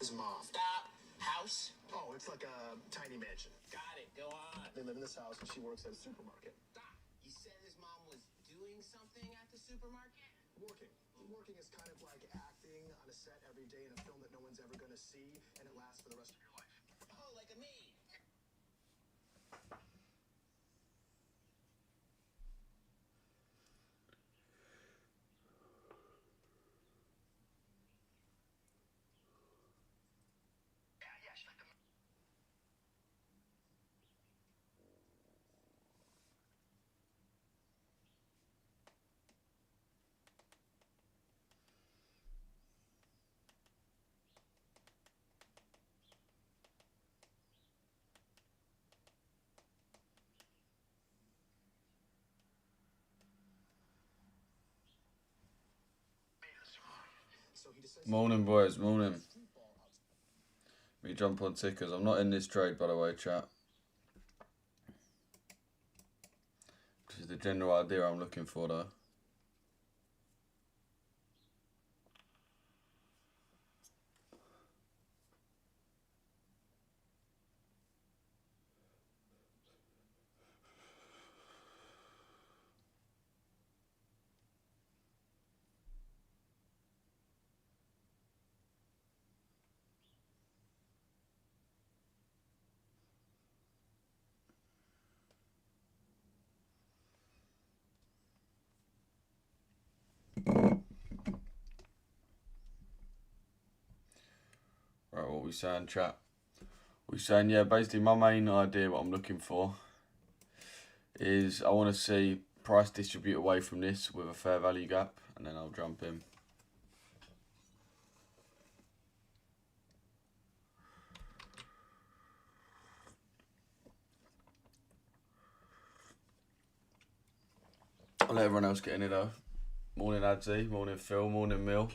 his mom. Stop. House? Oh, it's like a tiny mansion. Got it. Go on. They live in this house and she works at a supermarket. Stop. You said his mom was doing something at the supermarket? Working. Working is kind of like acting on a set every day in a film that no one's ever going to see, and it lasts for the rest of your life. Oh, like a me. So he decides Morning, boys, morning. Me jump on tickers. I'm not in this trade, by the way, chat. This is the general idea I'm looking for, though. Right, what we saying, chat? We saying, yeah, basically my main idea, what I'm looking for, is I want to see price distribute away from this with a fair value gap, and then I'll jump in. I'll let everyone else get in it though. Morning Adzi, morning Phil, morning Mill,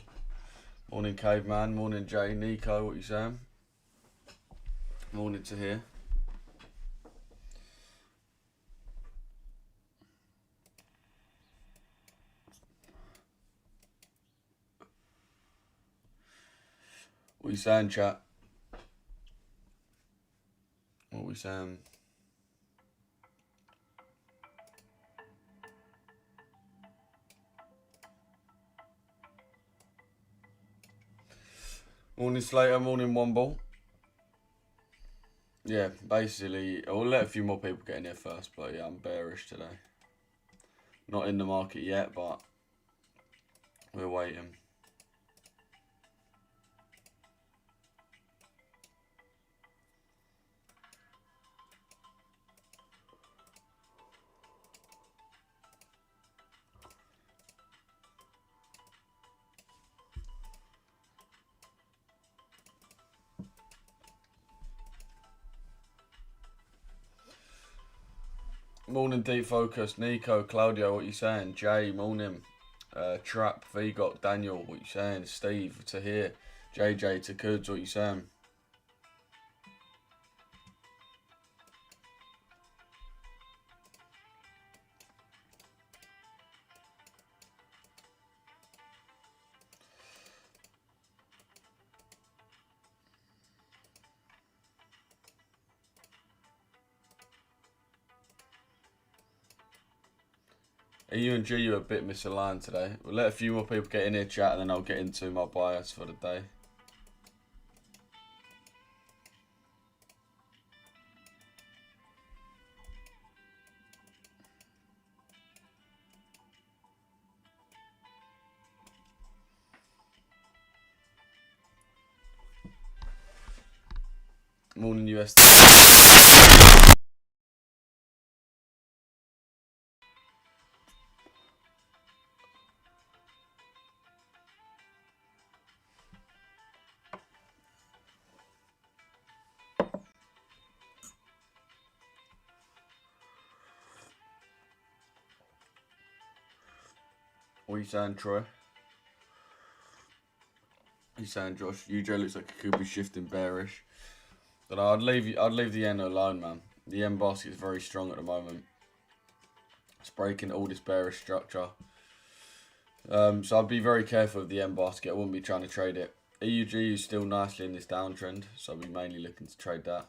morning Caveman, morning Jay, Nico, what you saying? Morning to here. What you saying, chat? What we saying? Morning Slater, morning Womble. Yeah, basically, I'll let a few more people get in here first, but yeah, I'm bearish today. Not in the market yet, but we're waiting. Morning Deep Focus, Nico, Claudio, what you saying? Jay, morning. Trap, Vigot, Daniel, what you saying? Steve, to here. JJ, to Kuds, what you saying? EU and GU are a bit misaligned today. We'll let a few more people get in here, chat, and then I'll get into my bias for the day. Morning USD. What are you saying, Troy? What are you saying, Josh? UJ looks like it could be shifting bearish. But I'd leave the yen alone, man. The yen basket is very strong at the moment. It's breaking all this bearish structure. So I'd be very careful with the yen basket. I wouldn't be trying to trade it. EUG is still nicely in this downtrend, so I'll be mainly looking to trade that.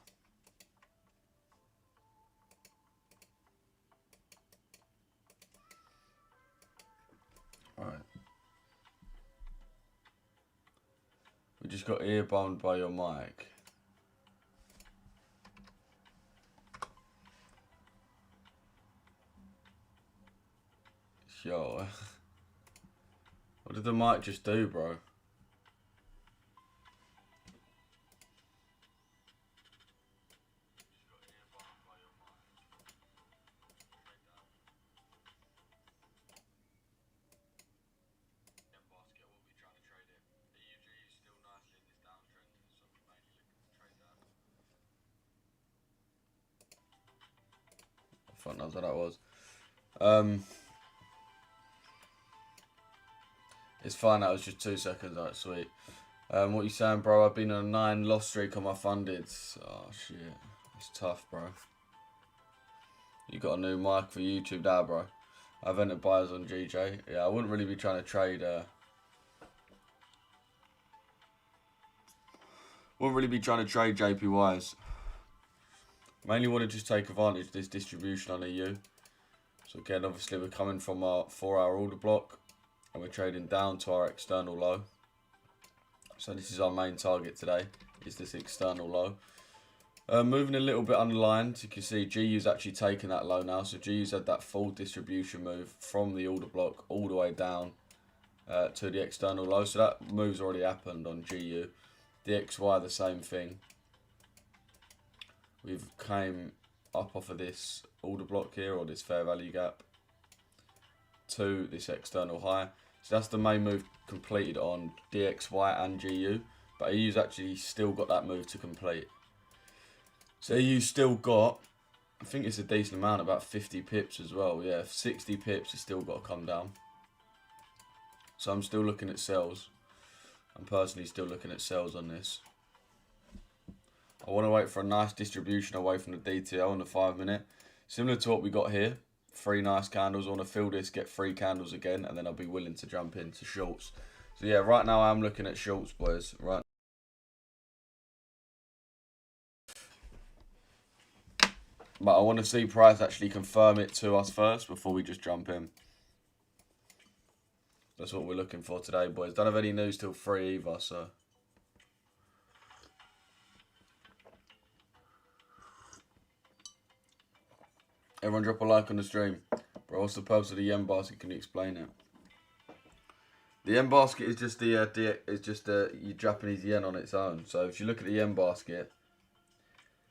Alright. We just got ear-bombed by your mic. Yo. What did the mic just do, bro? I don't know what that was. It's fine, that was just 2 seconds, alright, sweet. What you saying, bro? I've been on a 9 loss streak on my funded. Oh, shit. It's tough, bro. You got a new mic for YouTube there, bro. I've entered buyers on GJ. Yeah, I wouldn't really be trying to trade... wouldn't really be trying to trade JPYs. Mainly want to just take advantage of this distribution on EU. So again, obviously we're coming from our 4-hour order block and we're trading down to our external low. So this is our main target today, is this external low. Moving a little bit underlined, you can see GU's actually taken that low now. So GU's had that full distribution move from the order block all the way down to the external low. So that move's already happened on GU. The XY, the same thing. We've came up off of this order block here, or this fair value gap, to this external high. So that's the main move completed on DXY and GU. But EU's actually still got that move to complete. So EU's still got, I think it's a decent amount, about 50 pips as well. Yeah, 60 pips has still got to come down. So I'm still looking at sells. I'm personally still looking at sells on this. I want to wait for a nice distribution away from the DTL in the 5 minute. Similar to what we got here. 3 nice candles. I want to fill this, get 3 candles again, and then I'll be willing to jump into shorts. So yeah, right now I'm looking at shorts, boys. Right. But I want to see price actually confirm it to us first before we just jump in. That's what we're looking for today, boys. Don't have any news till 3 either, so... Everyone drop a like on the stream. Bro, what's the purpose of the yen basket? Can you explain it? The yen basket is just the Japanese yen on its own. So if you look at the yen basket,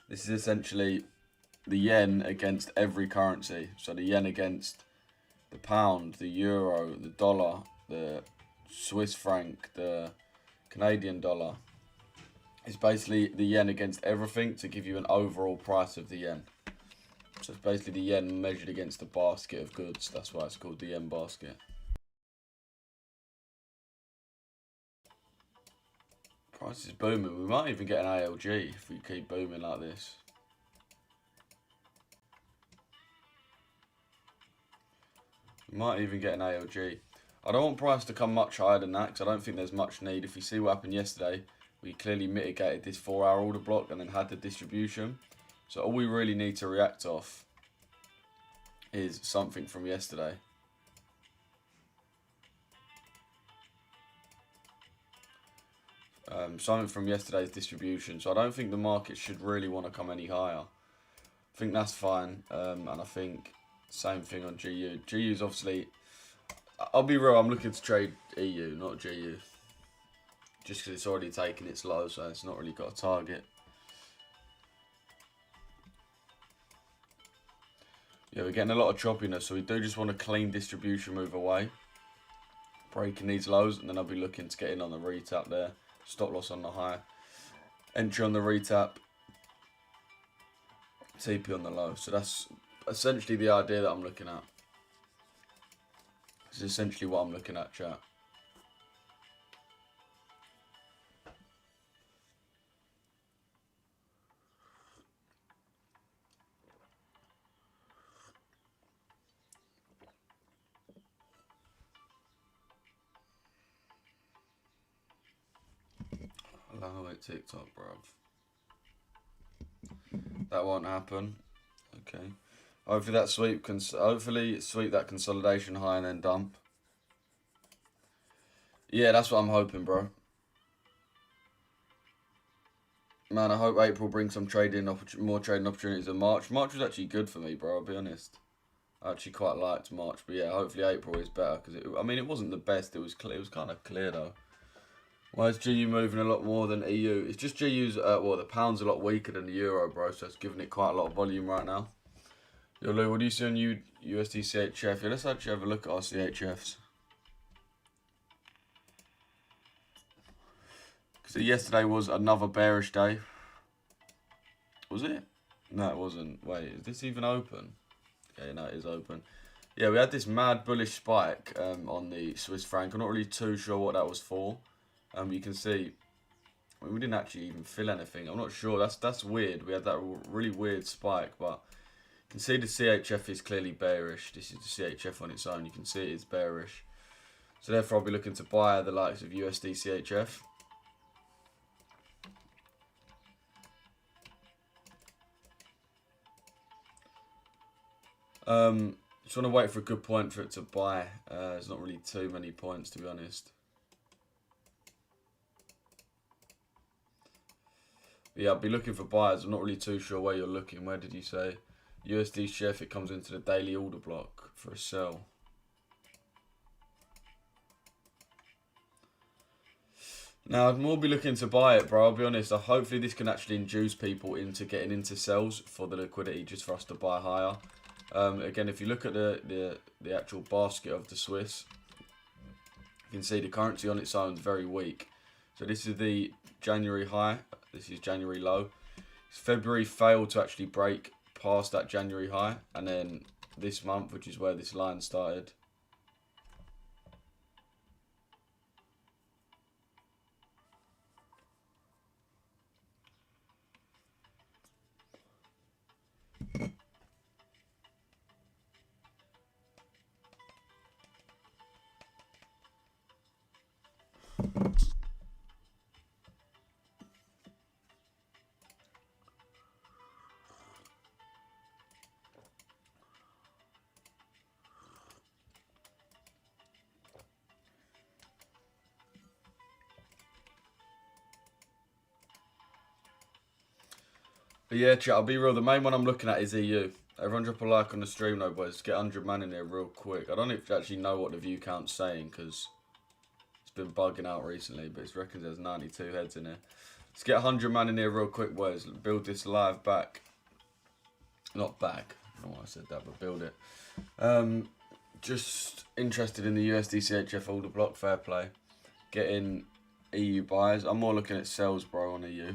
this is essentially the yen against every currency. So the yen against the pound, the euro, the dollar, the Swiss franc, the Canadian dollar. It's basically the yen against everything to give you an overall price of the yen. So it's basically the yen measured against the basket of goods. That's why it's called the yen basket. Price is booming. We might even get an ALG if we keep booming like this. We might even get an ALG. I don't want price to come much higher than that because I don't think there's much need. If you see what happened yesterday, we clearly mitigated this 4-hour order block and then had the distribution. So all we really need to react off is something from yesterday. Something from yesterday's distribution. So I don't think the market should really want to come any higher. I think that's fine. And I think same thing on GU. GU's obviously... I'll be real, I'm looking to trade EU, not GU. Just because it's already taken its low, so it's not really got a target. Yeah, we're getting a lot of choppiness, so we do just want a clean distribution move away. Breaking these lows, and then I'll be looking to get in on the retap there. Stop loss on the high. Entry on the retap. TP on the low. So that's essentially the idea that I'm looking at. This is essentially what I'm looking at, chat. Allow it TikTok, bruv. That won't happen. Okay. Hopefully that sweep that consolidation high and then dump. Yeah, that's what I'm hoping, bro. Man, I hope April brings some more trading opportunities than March. March was actually good for me, bro. I'll be honest. I actually quite liked March, but yeah, hopefully April is better because it wasn't the best. It was clear. It was kind of clear though. Why is GU moving a lot more than EU? It's just GU's. The pound's a lot weaker than the euro, bro. So it's giving it quite a lot of volume right now. Yo, Lou, what do you see on USD CHF? Yeah, let's actually have a look at our CHFs. Because yesterday was another bearish day. Was it? No, it wasn't. Wait, is this even open? Okay, no, it is open. Yeah, we had this mad bullish spike on the Swiss franc. I'm not really too sure what that was for. You can see, I mean, we didn't actually even fill anything. I'm not sure. That's weird. We had that really weird spike, but you can see the CHF is clearly bearish. This is the CHF on its own. You can see it is bearish. So therefore, I'll be looking to buy the likes of USD CHF. Just want to wait for a good point for it to buy. There's not really too many points, to be honest. But yeah, I'll be looking for buyers. I'm not really too sure where you're looking. Where did you say? USD Chef, it comes into the daily order block for a sell. Now, I'd more be looking to buy it, bro. I'll be honest. Hopefully, this can actually induce people into getting into sells for the liquidity, just for us to buy higher. Again, if you look at the actual basket of the Swiss, you can see the currency on its own is very weak. So this is the January high. This is January low. February failed to actually break past that January high, and then this month, which is where this line started. But yeah, chat, I'll be real. The main one I'm looking at is EU. Everyone drop a like on the stream though, boys. Get 100 man in there real quick. I don't actually know what the view count's saying because it's been bugging out recently, but it reckons there's 92 heads in here. Let's get 100 man in here real quick, boys. Build this live back. Not back. I don't know why I said that, but build it. Just interested in the USD CHF order block. Fair play. Getting EU buys. I'm more looking at sells, bro, on EU.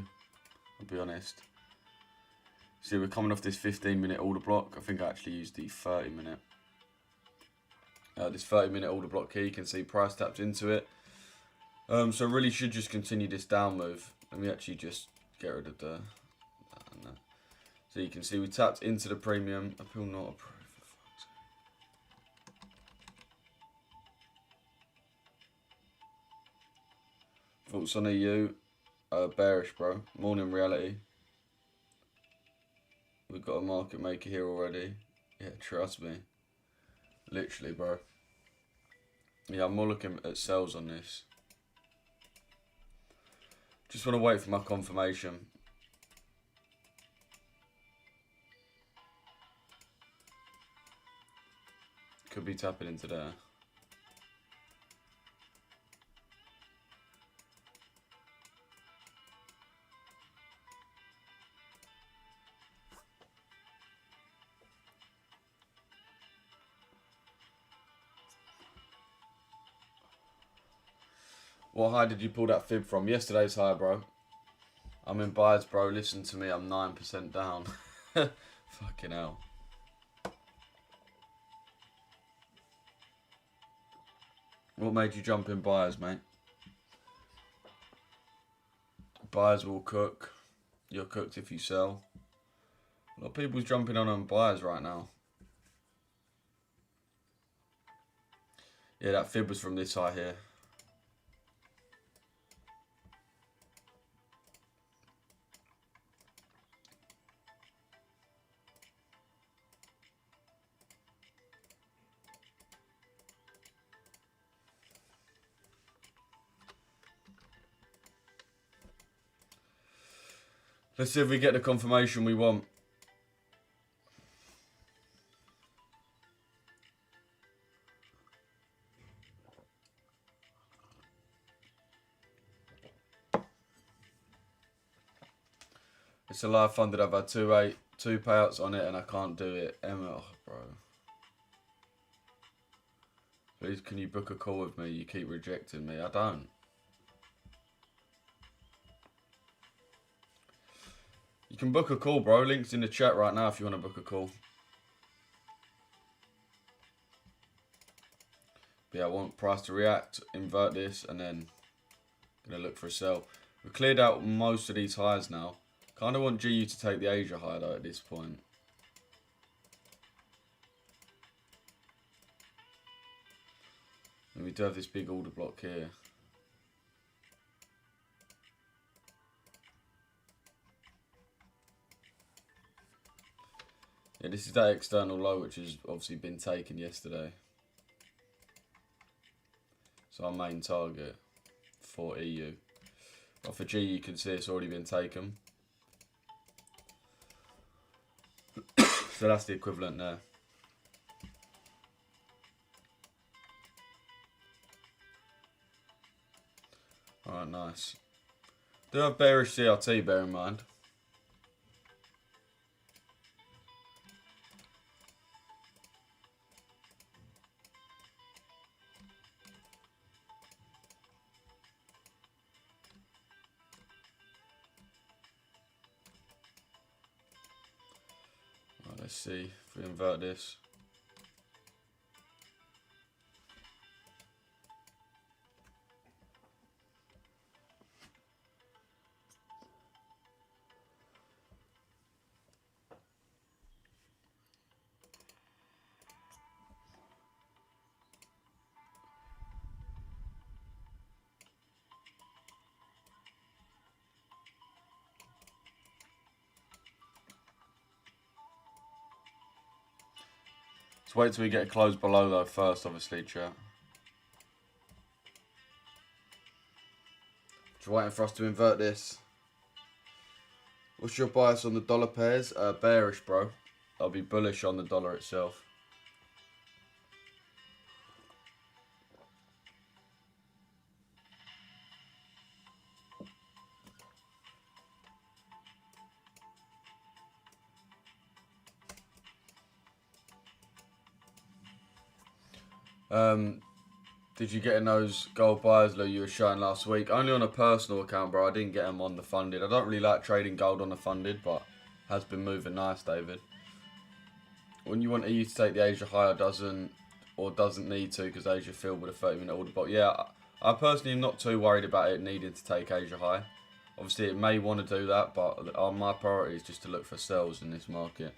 I'll be honest. See, we're coming off this 15-minute order block. I think I actually used the 30-minute. This 30-minute order block here, you can see price tapped into it. So really should just continue this down move. Let me actually just get rid of the... No. So you can see we tapped into the premium. Appeal not approved. Thoughts on EU? Bearish, bro. Morning reality. We've got a market maker here already. Yeah, trust me. Literally, bro. Yeah, I'm more looking at sells on this. Just want to wait for my confirmation. Could be tapping into there. What high did you pull that fib from? Yesterday's high, bro. I'm in buys, bro. Listen to me. I'm 9% down. Fucking hell. What made you jump in buyers, mate? Buyers will cook. You're cooked if you sell. A lot of people's jumping on buyers right now. Yeah, that fib was from this high here. Let's see if we get the confirmation we want. It's a live fund that I've had two payouts on it and I can't do it. Emma, oh, bro. Please, can you book a call with me? You keep rejecting me. I don't. You can book a call, bro. Link's in the chat right now if you want to book a call. But yeah, I want price to react, invert this, and then gonna look for a sell. We've cleared out most of these highs now. Kind of want GU to take the Asia high though at this point. And we do have this big order block here. Yeah, this is that external low which has obviously been taken yesterday. So our main target for EU. But for G you can see it's already been taken. So that's the equivalent there. Alright, nice. Do have bearish CRT, bear in mind. Right, let's see if we invert this. Let's wait till we get closed below though first, obviously, chat. Just waiting for us to invert this. What's your bias on the dollar pairs? Bearish, bro. I'll be bullish on the dollar itself. Did you get in those gold buyers, Lou, you were showing last week? Only on a personal account, bro. I didn't get them on the funded. I don't really like trading gold on the funded, but has been moving nice, David. When you want EU to take the Asia higher, doesn't need to, because Asia filled with a 30-minute order block. Yeah, I personally am not too worried about it needing to take Asia high. Obviously, it may want to do that, but my priority is just to look for sells in this market.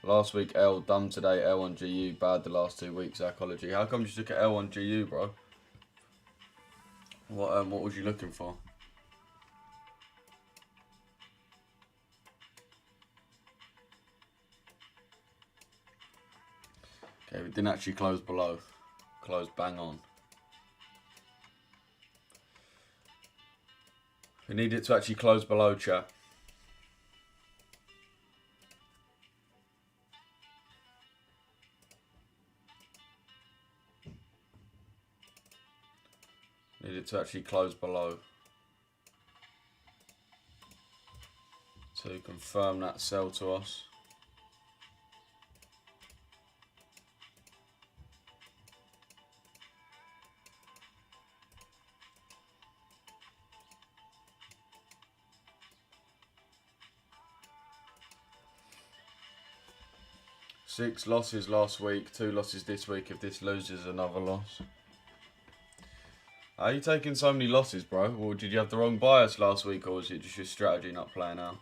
Last week, L, dumb today, L on GU, bad the last 2 weeks, psychology. How come you took at L on GU, bro? What was you looking for? Okay, we didn't actually close below. Closed bang on. We need it to actually close below, chat. Need it to actually close below to confirm that sell to us. Six losses last week, 2 losses this week. If this loses, another loss. Are you taking so many losses, bro? Or did you have the wrong bias last week, or was it just your strategy not playing out?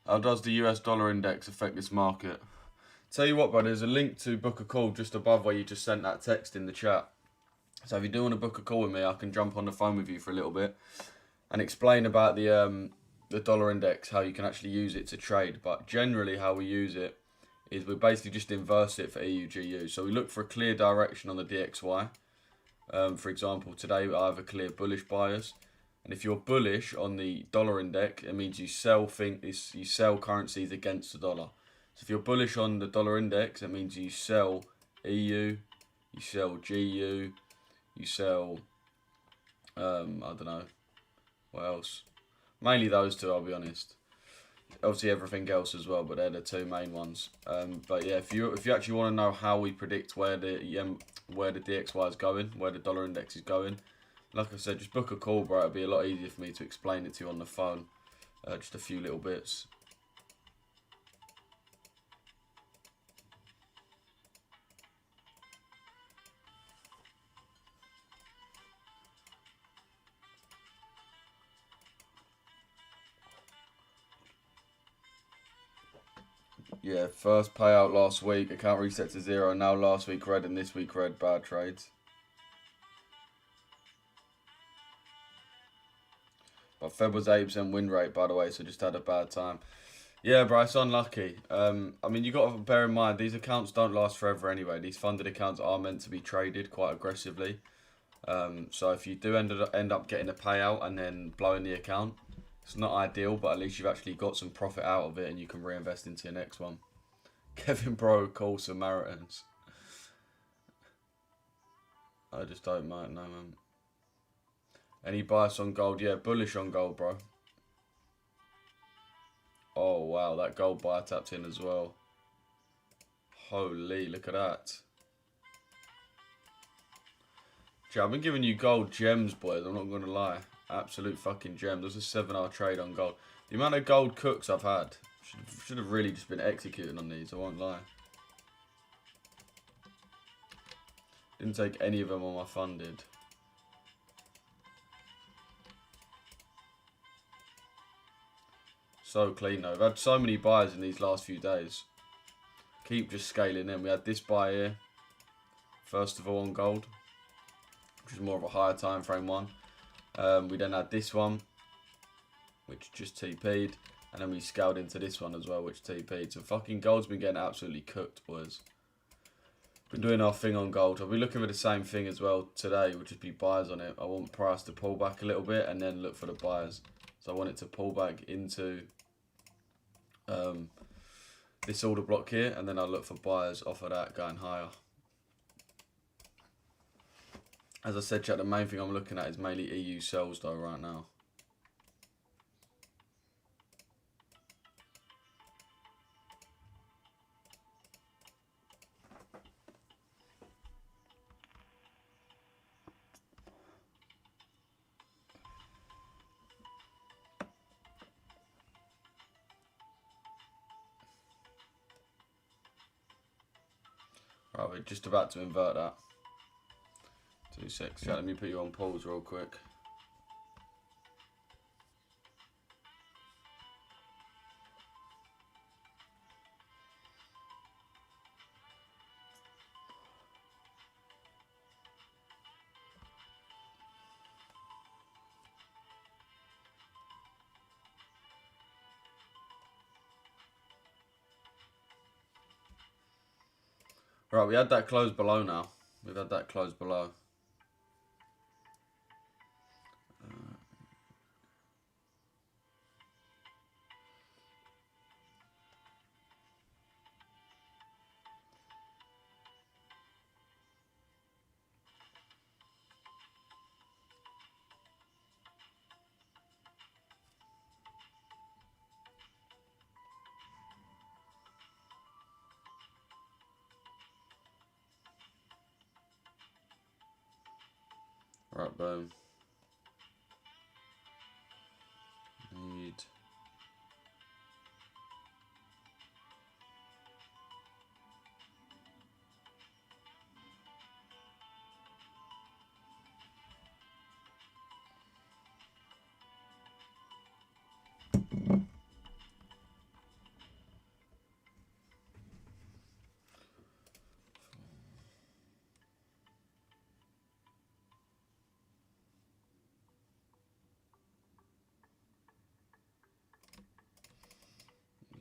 How does the US dollar index affect this market? Tell you what, bro, there's a link to book a call just above where you just sent that text in the chat. So if you do want to book a call with me, I can jump on the phone with you for a little bit and explain about the dollar index, how you can actually use it to trade. But generally how we use it is we basically just inverse it for EU/GU. So we look for a clear direction on the DXY. For example, today I have a clear bullish bias. And if you're bullish on the dollar index, it means you sell currencies against the dollar. So if you're bullish on the dollar index, it means you sell EU, you sell GU, you sell, I don't know, what else? Mainly those two, I'll be honest. Obviously everything else as well, but they're the two main ones. But yeah, if you actually want to know how we predict where the DXY is going, where the dollar index is going, like I said, just book a call, bro. It'll be a lot easier for me to explain it to you on the phone. Just a few little bits. Yeah, first payout last week. Account reset to 0. Now last week red and this week red. Bad trades. But Feb was 8% win rate, by the way, so just had a bad time. Yeah, bro, it's unlucky. I mean, you got to bear in mind, these accounts don't last forever anyway. These funded accounts are meant to be traded quite aggressively. So if you do end up getting a payout and then blowing the account, it's not ideal, but at least you've actually got some profit out of it and you can reinvest into your next one. Kevin Bro calls Samaritans. I just don't mind, no, man. Any bias on gold? Yeah, bullish on gold, bro. Oh, wow, that gold buy tapped in as well. Holy, look at that. Gee, I've been giving you gold gems, boys, I'm not going to lie. Absolute fucking gems. There's a 7-hour trade on gold. The amount of gold cooks I've had. Should have really just been executing on these, I won't lie. Didn't take any of them on my funded. So clean though. I've had so many buys in these last few days. Keep just scaling in. We had this buy here. First of all on gold. Which is more of a higher time frame one. We then had this one. Which just TP'd. And then we scaled into this one as well, which TP'd. So fucking gold's been getting absolutely cooked, boys. Been doing our thing on gold. I'll be looking for the same thing as well today, which would be buys on it. I want price to pull back a little bit and then look for the buyers. So I want it to pull back into this order block here, and then I'll look for buyers off of that going higher. As I said, chat, the main thing I'm looking at is mainly EU sells though right now. Right, we're just about to invert that. 2 secs, chat, let me put you on pause real quick. Right, we had that close below now. We've had that close below. Right, boom. Need.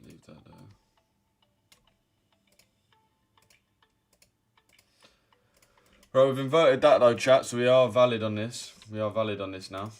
Leave that there. Bro, we've inverted that though, chat, so we are valid on this. We are valid on this now.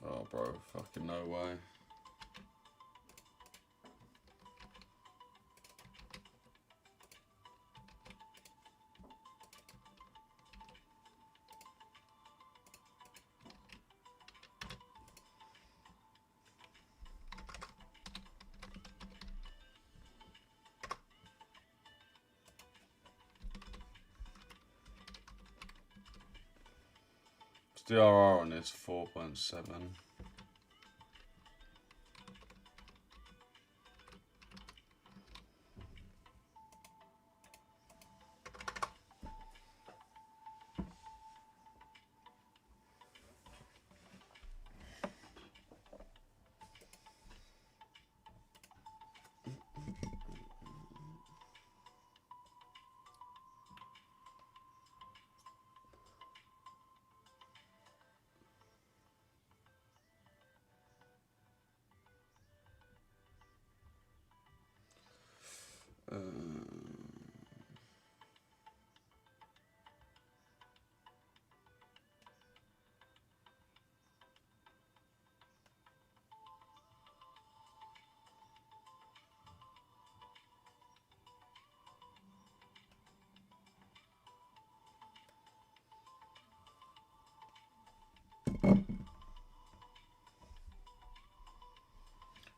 Oh, bro, fucking no way. DRR on this 4.7.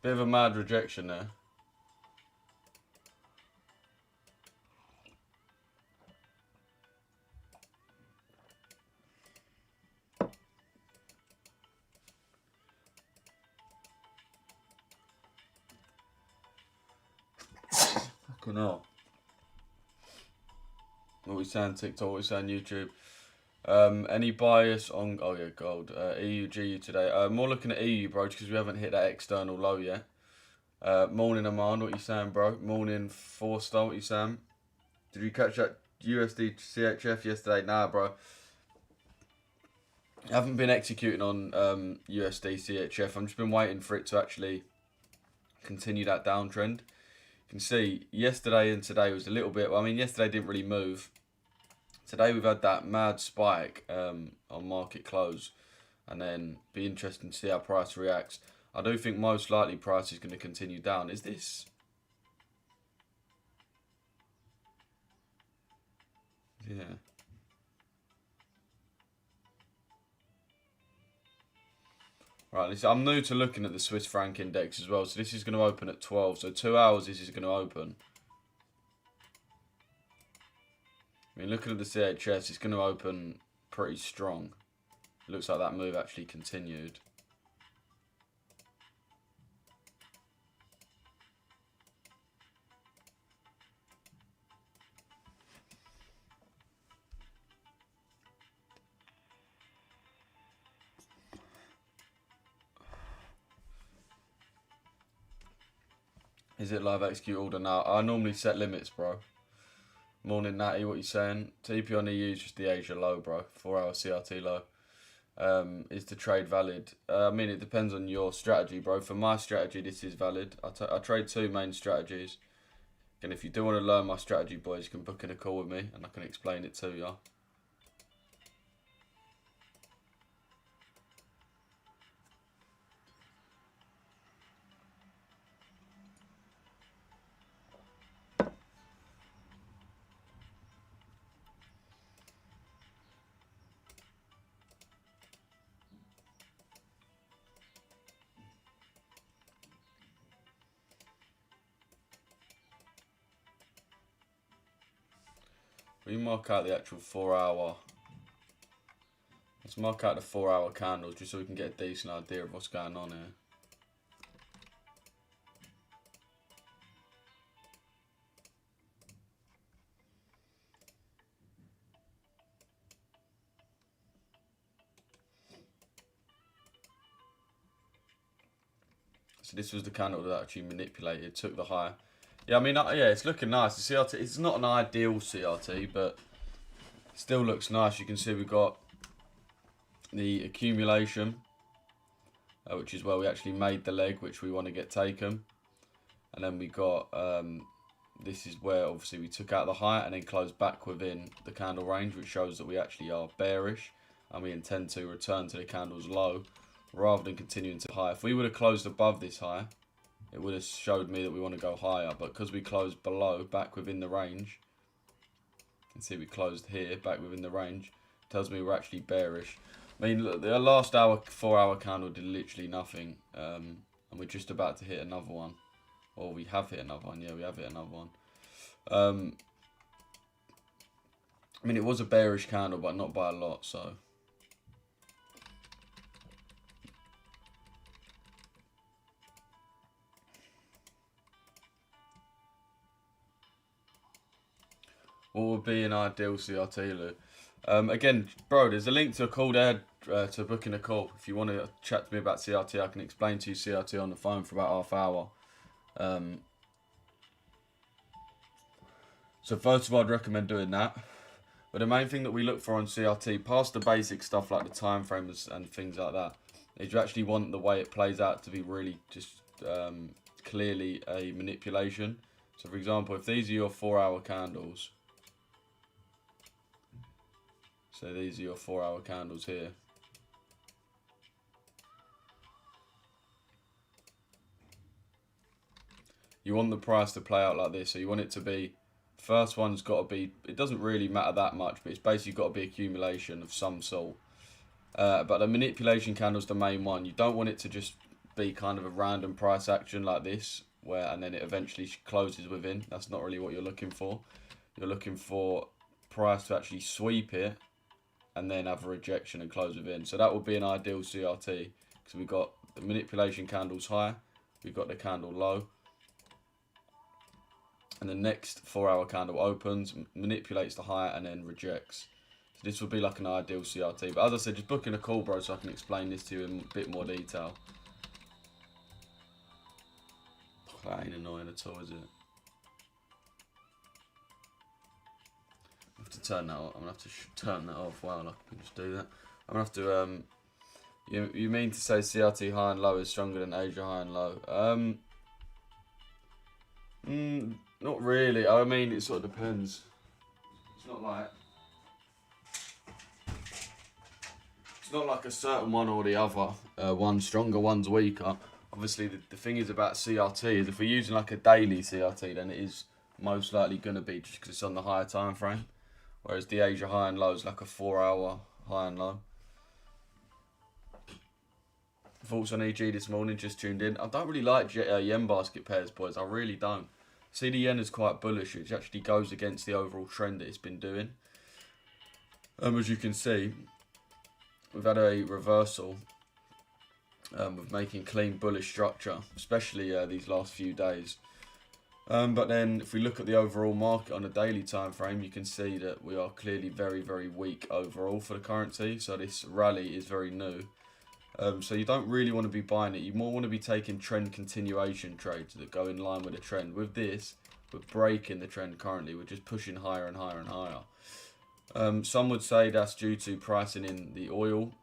Bit of a mad rejection there. Fucking hell. What we saying TikTok, what we saying YouTube? Any bias on, oh yeah, gold. EU, GU today. More looking at EU, bro, because we haven't hit that external low yet. Morning, Aman, what you saying, bro? Morning, 4-star, what you saying? Did you catch that USD CHF yesterday? Nah, bro. I haven't been executing on USD CHF. I've just been waiting for it to actually continue that downtrend. You can see yesterday and today was a little bit, well, I mean, yesterday didn't really move. Today we've had that mad spike on market close, and then be interesting to see how price reacts. I do think most likely price is going to continue down. Is this? Yeah. Right, listen, I'm new to looking at the Swiss franc index as well, so this is going to open at 12. So 2 hours this is going to open. I mean, looking at the CHS, it's going to open pretty strong. It looks like that move actually continued. Is it live execute order now? I normally set limits, bro. Morning, Natty, what you saying? TP on EU is just the Asia low, bro. 4 hour CRT low. Is the trade valid? I mean, it depends on your strategy, bro. For my strategy, this is valid. I trade 2 main strategies. And if you do want to learn my strategy, boys, you can book in a call with me and I can explain it to you. We mark out the actual 4 hour. Let's mark out the 4 hour candles just so we can get a decent idea of what's going on here. So this was the candle that actually manipulated, took the high. Yeah, I mean, yeah, it's looking nice. The CRT, it's not an ideal CRT, but it still looks nice. You can see we've got the accumulation, which is where we actually made the leg, which we want to get taken. And then we got, this is where obviously we took out the high and then closed back within the candle range, which shows that we actually are bearish. And we intend to return to the candle's low rather than continuing to high. If we would have closed above this high, it would have showed me that we want to go higher, but because we closed below, back within the range, you can see we closed here, back within the range, tells me we're actually bearish. I mean, look, the last 4-hour candle did literally nothing, and we're just about to hit another one. Or we have hit another one, yeah, we have hit another one. I mean, it was a bearish candle, but not by a lot, so... What would be an ideal CRT, Lou? Again, bro, there's a link to a call there to booking a call. If you want to chat to me about CRT, I can explain to you CRT on the phone for about half hour. So first of all, I'd recommend doing that. But the main thing that we look for on CRT, past the basic stuff like the time frames and things like that, is you actually want the way it plays out to be really just clearly a manipulation. So for example, if these are your 4-hour candles, so these are your 4-hour candles here. You want the price to play out like this. So you want it to be, first one's got to be, it doesn't really matter that much, but it's basically got to be accumulation of some sort. But the manipulation candle's the main one. You don't want it to just be kind of a random price action like this, where and then it eventually closes within. That's not really what you're looking for. You're looking for price to actually sweep it and then have a rejection and close within. So that would be an ideal CRT, because we've got the manipulation candles high, we've got the candle low, and the next 4-hour candle opens, manipulates the high, and then rejects. So this would be like an ideal CRT. But as I said, just book in a call, bro, so I can explain this to you in a bit more detail. That ain't annoying at all, is it? I have to turn that off. I'm gonna have to turn that off. Wow, I can just do that. I'm gonna have to. You mean to say CRT high and low is stronger than Asia high and low? Not really. I mean, it sort of depends. It's not like a certain one or the other. One's stronger, one's weaker. Obviously, the thing is about CRT is if we're using like a daily CRT, then it is most likely going to be just because it's on the higher time frame. Whereas the Asia high and low is like a 4-hour high and low. Thoughts on EG this morning, just tuned in. I don't really like yen basket pairs, boys. I really don't. See, the yen is quite bullish, which actually goes against the overall trend that it's been doing. As you can see, we've had a reversal of making clean bullish structure, especially these last few days. But then if we look at the overall market on a daily time frame, you can see that we are clearly very, very weak overall for the currency. So this rally is very new. So you don't really want to be buying it. You more want to be taking trend continuation trades that go in line with the trend. With this, we're breaking the trend currently. We're just pushing higher and higher and higher. Some would say that's due to pricing in the oil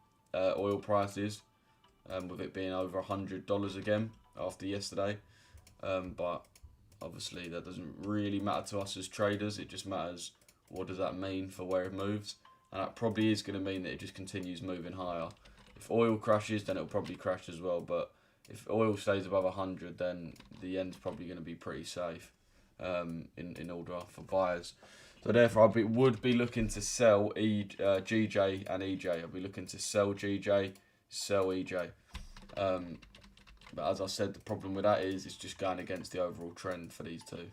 prices, with it being over $100 again after yesterday. But obviously that doesn't really matter to us as traders. It just matters what does that mean for where it moves. And that probably is going to mean that it just continues moving higher. If oil crashes, then it'll probably crash as well. But if oil stays above 100, then the yen's probably going to be pretty safe in order for buyers. So therefore, I would be looking to sell GJ and EJ. I'll be looking to sell GJ, sell EJ. But as I said, the problem with that is it's just going against the overall trend for these two.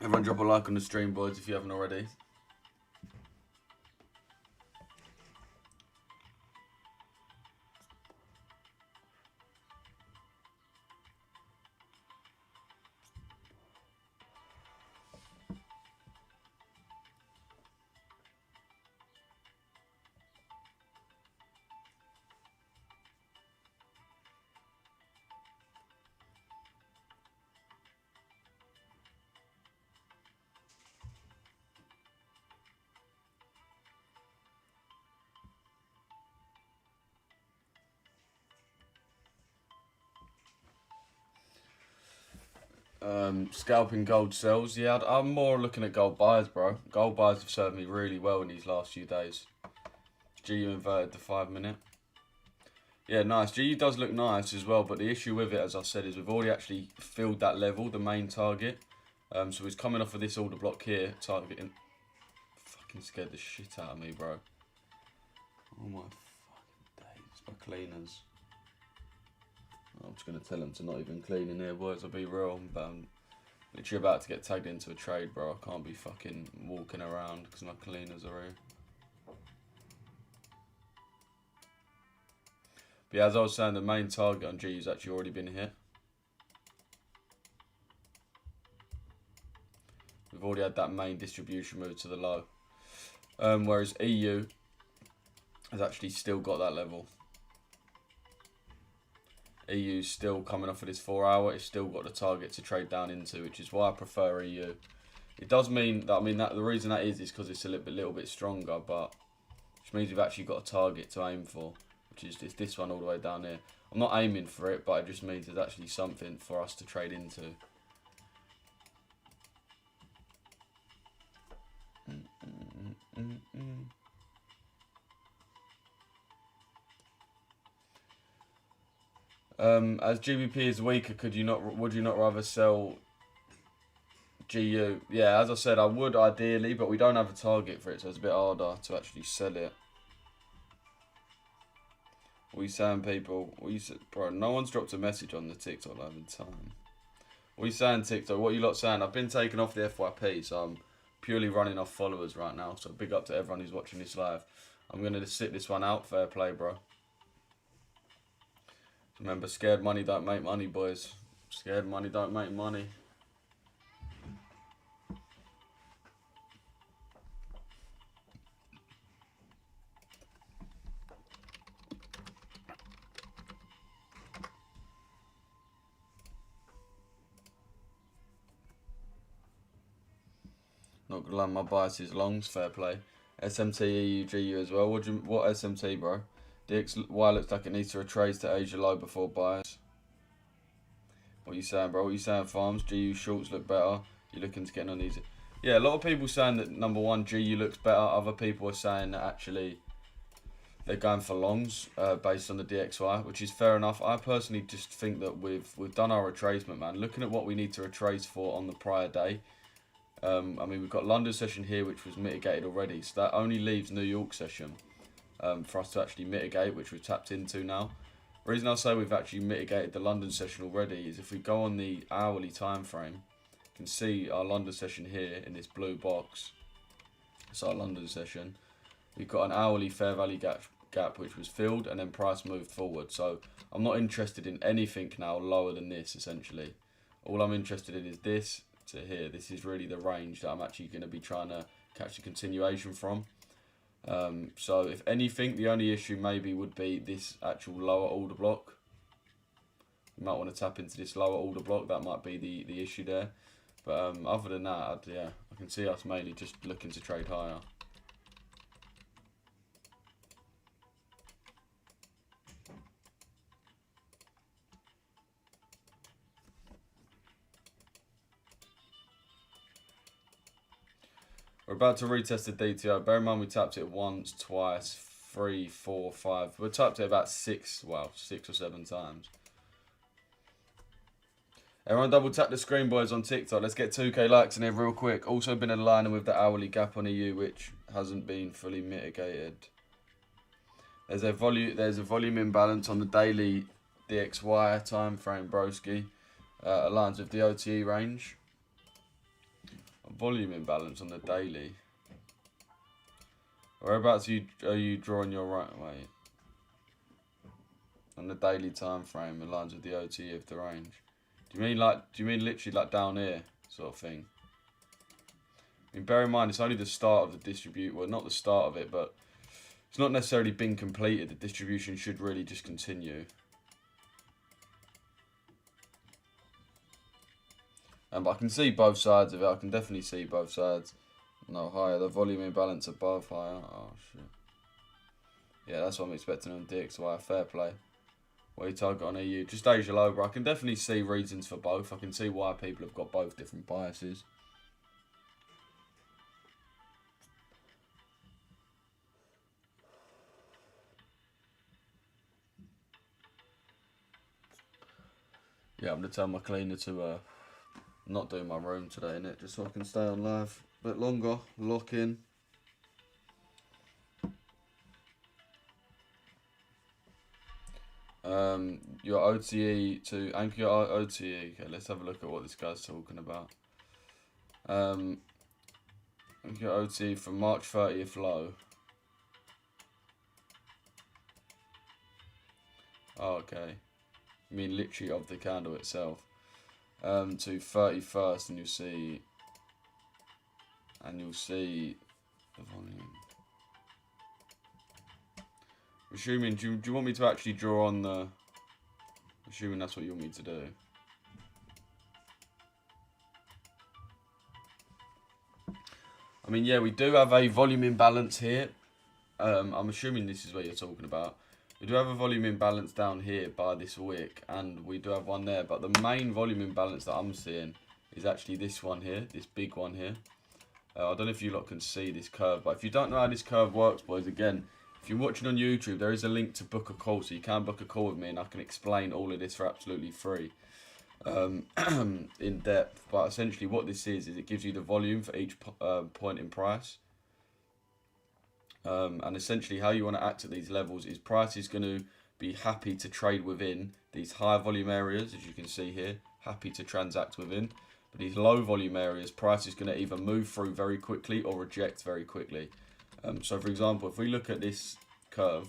Everyone drop a like on the stream, boys, if you haven't already. Scalping gold sells. Yeah, I'm more looking at gold buys, bro. Gold buys have served me really well in these last few days. GU inverted the 5 minute. Yeah, nice. GU does look nice as well, but the issue with it, as I said, is we've already actually filled that level, the main target. So he's coming off of this order block here, targeting. Fucking scared the shit out of me, bro. Oh my fucking days. My cleaners. I'm just going to tell them to not even clean in here, boys. I'll be real. But I'm literally about to get tagged into a trade, bro. I can't be fucking walking around because my cleaners are here. But yeah, as I was saying, the main target on G has actually already been hit. We've already had that main distribution move to the low. Whereas EU has actually still got that level. EU's still coming off of this 4 hour. It's still got the target to trade down into, which is why I prefer EU. It does mean that, the reason that is because it's a little bit stronger, but which means we've actually got a target to aim for, which is this one all the way down here. I'm not aiming for it, but it just means there's actually something for us to trade into. As GBP is weaker, would you not rather sell GU? Yeah, as I said, I would ideally, but we don't have a target for it, so it's a bit harder to actually sell it. What are you saying, people? Bro, no one's dropped a message on the TikTok live in time. What are you saying, TikTok? What are you lot saying? I've been taken off the FYP, so I'm purely running off followers right now. So big up to everyone who's watching this live. I'm going to sit this one out. Fair play, bro. Remember, scared money don't make money, boys. Scared money don't make money. Not gonna lie, my bias is longs, fair play. SMT, EU, GU as well. What SMT, bro? DXY looks like it needs to retrace to Asia low before bias. What are you saying, bro? What are you saying, farms? GU shorts look better. You're looking to get on these. Yeah, a lot of people saying that number one, GU looks better. Other people are saying that actually they're going for longs based on the DXY, which is fair enough. I personally just think that we've done our retracement, man. Looking at what we need to retrace for on the prior day. We've got London session here, which was mitigated already. So that only leaves New York session for us to actually mitigate, which we've tapped into now. The reason I say we've actually mitigated the London session already is if we go on the hourly time frame, you can see our London session here in this blue box. It's our London session. We've got an hourly fair value gap which was filled and then price moved forward. So I'm not interested in anything now lower than this, essentially. All I'm interested in is this to here. This is really the range that I'm actually going to be trying to catch a continuation from. So if anything, the only issue maybe would be this actual lower order block. You might want to tap into this lower order block. That might be the issue there. But other than that, yeah, I can see us mainly just looking to trade higher. We're about to retest the DTO. Bear in mind we tapped it once, twice, 3, 4, 5. We tapped it about 6 or 7 times. Everyone double tap the screen, boys, on TikTok. Let's get 2k likes in here real quick. Also been aligning with the hourly gap on EU, which hasn't been fully mitigated. There's a volume imbalance on the daily DXY time frame, broski. Aligns with the OTE range. Volume imbalance on the daily. Whereabouts are you drawing your right way? On the daily time frame, aligns with the OT of the range. Do you mean literally like down here sort of thing? Bear in mind it's only the start of the distribute. Well, not the start of it, but it's not necessarily been completed. The distribution should really just continue. But I can see both sides of it. I can definitely see both sides. No, higher. The volume imbalance above, higher. Oh, shit. Yeah, that's what I'm expecting on DXY. Fair play. What you target on EU? Just Asia low, bro. I can definitely see reasons for both. I can see why people have got both different biases. Yeah, I'm going to tell my cleaner to not do my room today, innit? Just so I can stay on live a bit longer. Lock in. Your OTE to anchor your OTE. Okay, let's have a look at what this guy's talking about. Anchor your OTE from March 30th low. Oh, okay. I mean literally of the candle itself. To 31st, and you'll see the volume. Assuming, do you want me to actually draw on the... Assuming that's what you want me to do. I mean, yeah, we do have a volume imbalance here. I'm assuming this is what you're talking about. We do have a volume imbalance down here by this wick, and we do have one there. But the main volume imbalance that I'm seeing is actually this one here, this big one here. I don't know if you lot can see this curve, but if you don't know how this curve works, boys, again, if you're watching on YouTube, there is a link to book a call, so you can book a call with me, and I can explain all of this for absolutely free, in depth. But essentially, what this is it gives you the volume for each point in price, and essentially how you want to act at these levels is price is going to be happy to trade within these high volume areas, as you can see here, happy to transact within. But these low volume areas, price is going to either move through very quickly or reject very quickly. So for example, if we look at this curve,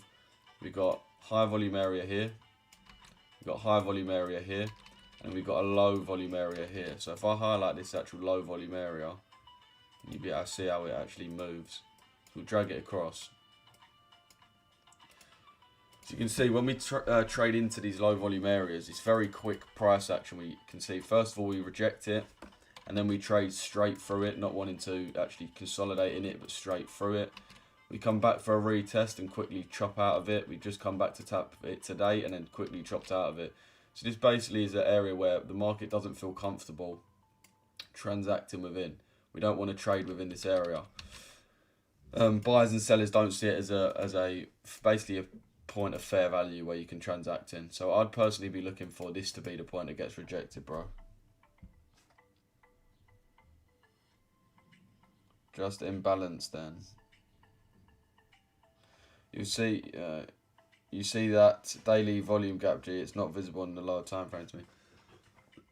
we've got high volume area here, we've got high volume area here, and we've got a low volume area here. So if I highlight this actual low volume area, you'll be able to see how it actually moves. So we'll drag it across. So you can see when we trade into these low volume areas, it's very quick price action. We can see first of all we reject it, and then we trade straight through it, not wanting to actually consolidate in it, but straight through it. We come back for a retest and quickly chop out of it. We just come back to tap it today and then quickly chopped out of it. So this basically is an area where the market doesn't feel comfortable transacting within. We don't want to trade within this area. Buyers and sellers don't see it as a basically a point of fair value where you can transact in. So I'd personally be looking for this to be the point that gets rejected, bro. Just imbalance then. You see that daily volume gap, G. It's not visible in the lower time frame to me.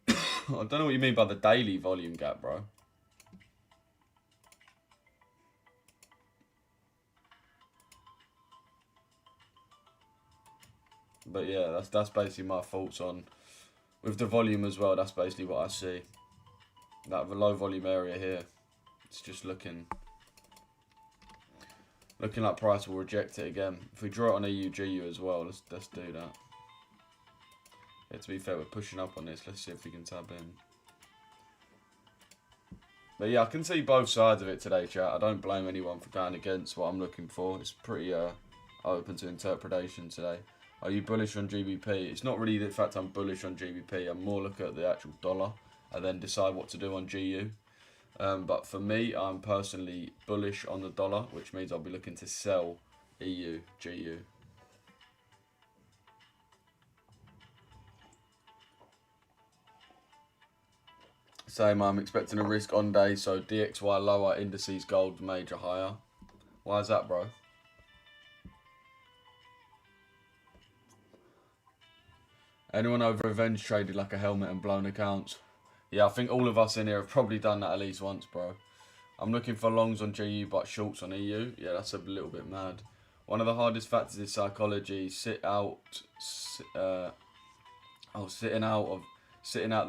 I don't know what you mean by the daily volume gap, bro. But yeah, that's basically my thoughts on with the volume as well. That's basically what I see. That low volume area here, it's just looking like price will reject it again. If we draw it on EUGU as well, let's do that. Yeah, to be fair, we're pushing up on this. Let's see if we can tab in. But yeah, I can see both sides of it today, chat. I don't blame anyone for going against what I'm looking for. It's pretty open to interpretation today. Are you bullish on GBP? It's not really the fact I'm bullish on GBP. I'm more looking at the actual dollar and then decide what to do on GU. But for me, I'm personally bullish on the dollar, which means I'll be looking to sell EU, GU. Same, I'm expecting a risk on day, so DXY lower, indices gold major higher. Why is that, bro? Anyone over revenge traded like a helmet and blown accounts? Yeah, I think all of us in here have probably done that at least once, bro. I'm looking for longs on GU but shorts on EU. Yeah, that's a little bit mad. One of the hardest factors is psychology. Sitting out the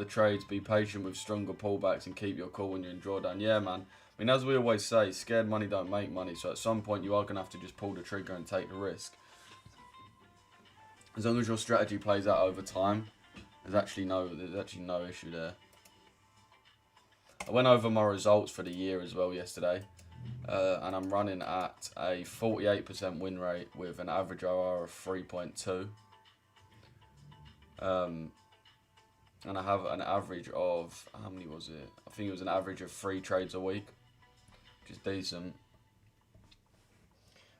trades. Be patient with stronger pullbacks and keep your cool when you're in drawdown. Yeah, man. I mean, as we always say, scared money don't make money. So at some point you are gonna have to just pull the trigger and take the risk. As long as your strategy plays out over time, there's actually no issue there. I went over my results for the year as well yesterday, and I'm running at a 48% win rate with an average OR of 3.2. And I have an average of, how many was it? I think it was an average of 3 trades a week, which is decent.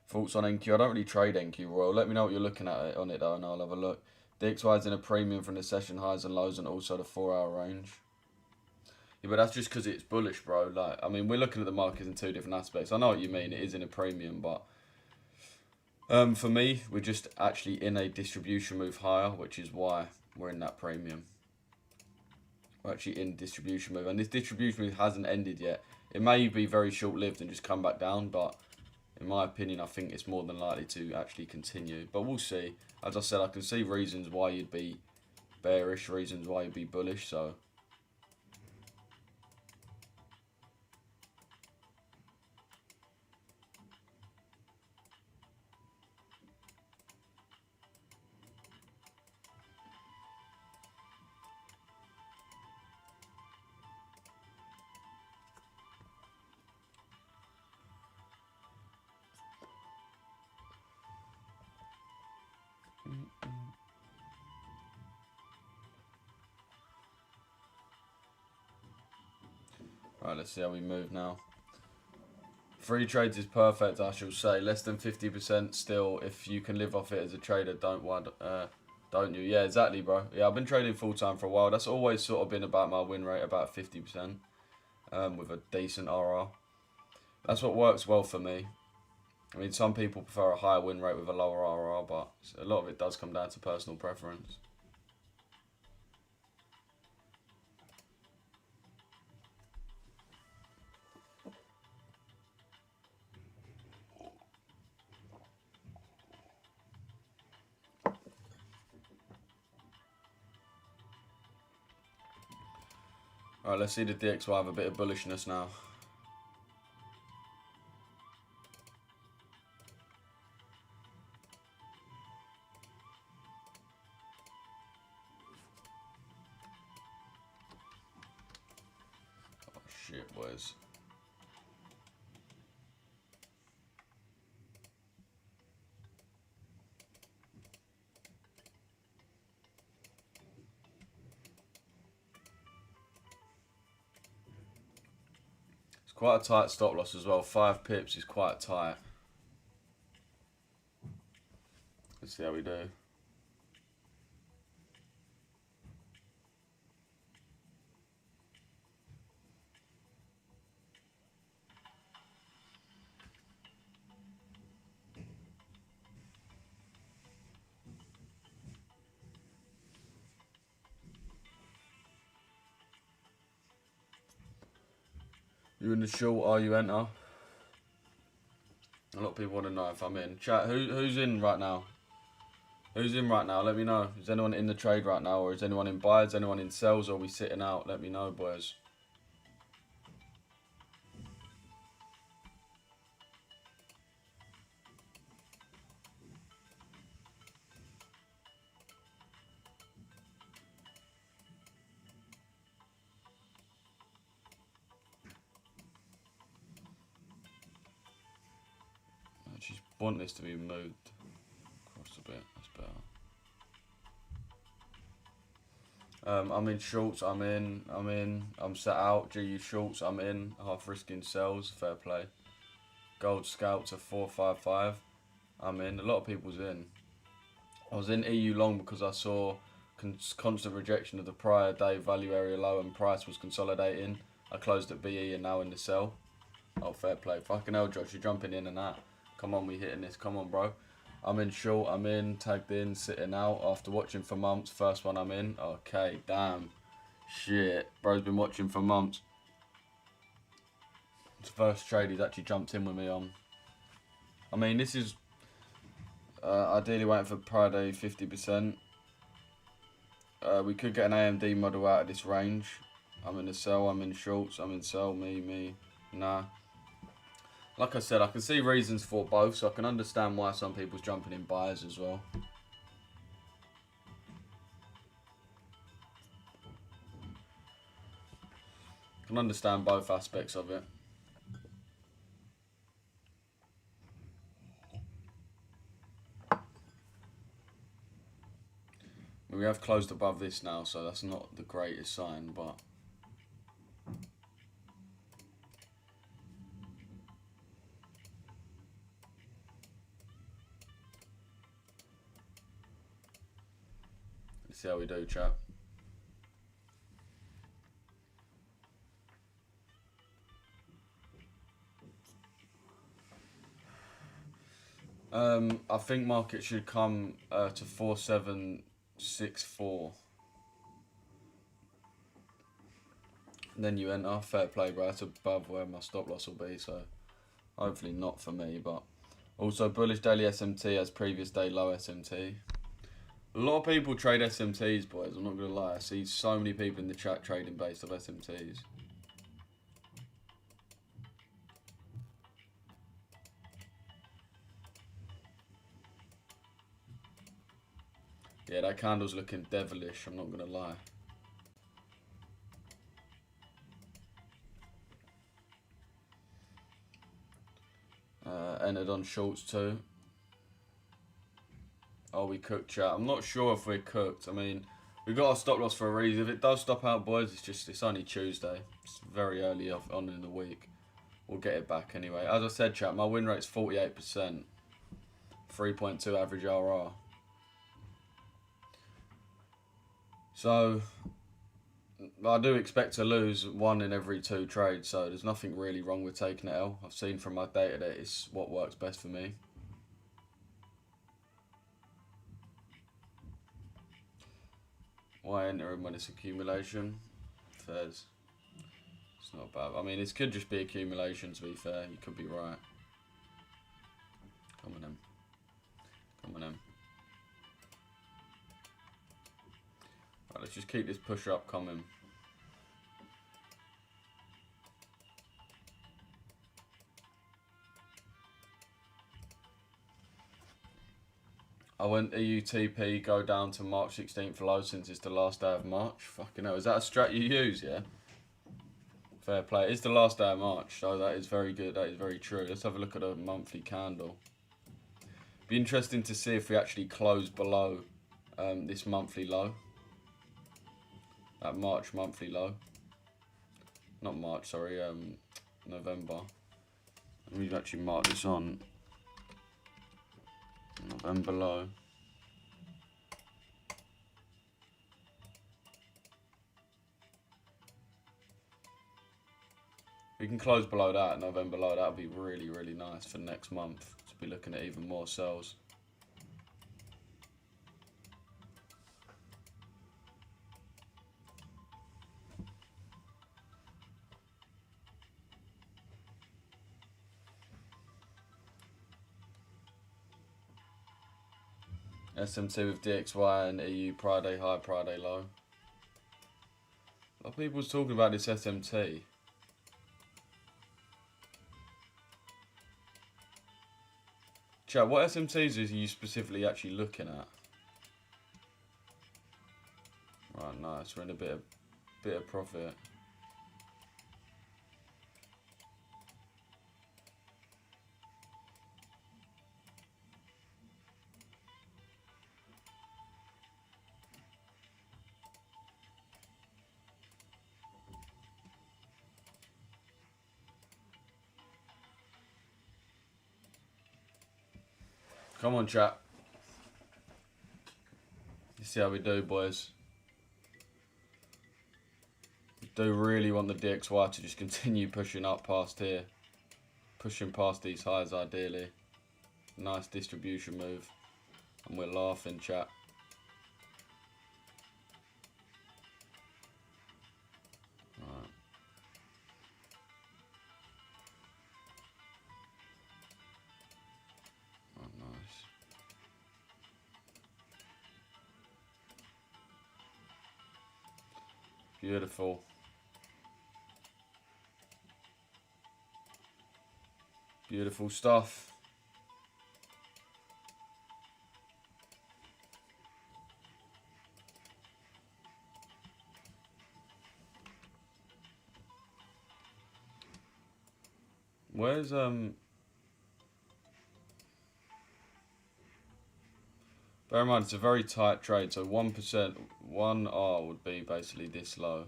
Thoughts on NQ? I don't really trade NQ Royal. Let me know what you're looking at on it though, and I'll have a look. DXY is in a premium from the session highs and lows and also the 4-hour range. Yeah, but that's just because it's bullish, bro. Like, I mean, we're looking at the markets in 2 different aspects. I know what you mean. It is in a premium, but for me, we're just actually in a distribution move higher, which is why we're in that premium. We're actually in distribution move, and this distribution move hasn't ended yet. It may be very short-lived and just come back down, but in my opinion, I think it's more than likely to actually continue. But we'll see. As I said, I can see reasons why you'd be bearish, reasons why you'd be bullish, so... Right, let's see how we move now. 3 trades is perfect, I shall say. Less than 50% still. If you can live off it as a trader, don't you? Yeah, exactly, bro. Yeah, I've been trading full-time for a while. That's always sort of been about my win rate, about 50%, with a decent RR. That's what works well for me. I mean, some people prefer a higher win rate with a lower RR, but a lot of it does come down to personal preference. Alright, let's see the DXY have a bit of bullishness now. Oh shit, boys. Quite a tight stop loss as well. 5 pips is quite tight. Let's see how we do. You in the short, are you enter? A lot of people want to know if I'm in. Chat, who's in right now? Who's in right now? Let me know. Is anyone in the trade right now? Or is anyone in buys? Is anyone in sells? Or are we sitting out? Let me know, boys. I just want this to be moved across a bit. That's better. I'm in shorts. I'm set out. GU shorts. I'm in. Half risking sells. Fair play. Gold scouts at 455. I'm in. A lot of people's in. I was in EU long because I saw constant rejection of the prior day value area low and price was consolidating. I closed at BE and now in the sell. Oh, fair play. Fucking hell, Josh, you're jumping in and out. Come on, we hitting this. Come on, bro. I'm in short. I'm in. Tagged in. Sitting out after watching for months. First one I'm in. Okay, damn. Shit. Bro's been watching for months. It's the first trade he's actually jumped in with me on. I mean, this is ideally waiting for prior day 50%. We could get an AMD model out of this range. I'm in the sell. I'm in shorts. I'm in sell. Me. Nah. Like I said, I can see reasons for both, so I can understand why some people's jumping in buys as well. I can understand both aspects of it. We have closed above this now, so that's not the greatest sign, but let's see how we do, chat. I think market should come to 4764. Then you enter. Fair play, bro. That's above where my stop loss will be, so hopefully not for me. But also bullish daily SMT as previous day low SMT. A lot of people trade SMTs, boys. I'm not gonna lie. I see so many people in the chat trading based off SMTs. Yeah, that candle's looking devilish, I'm not gonna lie. Entered on shorts too. Oh, we cooked, chat. I'm not sure if we're cooked. I mean, we got our stop loss for a reason. If it does stop out, boys, it's only Tuesday. It's very early on in the week. We'll get it back anyway. As I said, chat, my win rate's 48%. 3.2 average RR. So, I do expect to lose 1 in every 2 trades, so there's nothing really wrong with taking an L. I've seen from my data that it's what works best for me. Why enter when it's accumulation? Fairs. It's not bad. I mean, it could just be accumulation, to be fair. You could be right. Come on, then. Come on, then. Right, let's just keep this push up coming. I went EUTP, go down to March 16th low since it's the last day of March. Fucking hell, is that a strat you use, yeah? Fair play. It's the last day of March, so that is very good. That is very true. Let's have a look at a monthly candle. Be interesting to see if we actually close below this monthly low. That March monthly low. Not March, sorry, November. Let me actually mark this on. November low. We can close below that, November low. That would be really, really nice for next month to be looking at even more sells. SMT with DXY and EU Friday high, Friday low. A lot of people's talking about this SMT. Chat, what SMTs are you specifically actually looking at? Right, nice. We're in a bit of profit. Come on, chat. You see how we do, boys. We do really want the DXY to just continue pushing up past here. Pushing past these highs, ideally. Nice distribution move. And we're laughing, chat. Right. Oh, nice. Beautiful. Beautiful stuff. Bear in mind, it's a very tight trade, so 1%, 1R would be basically this low.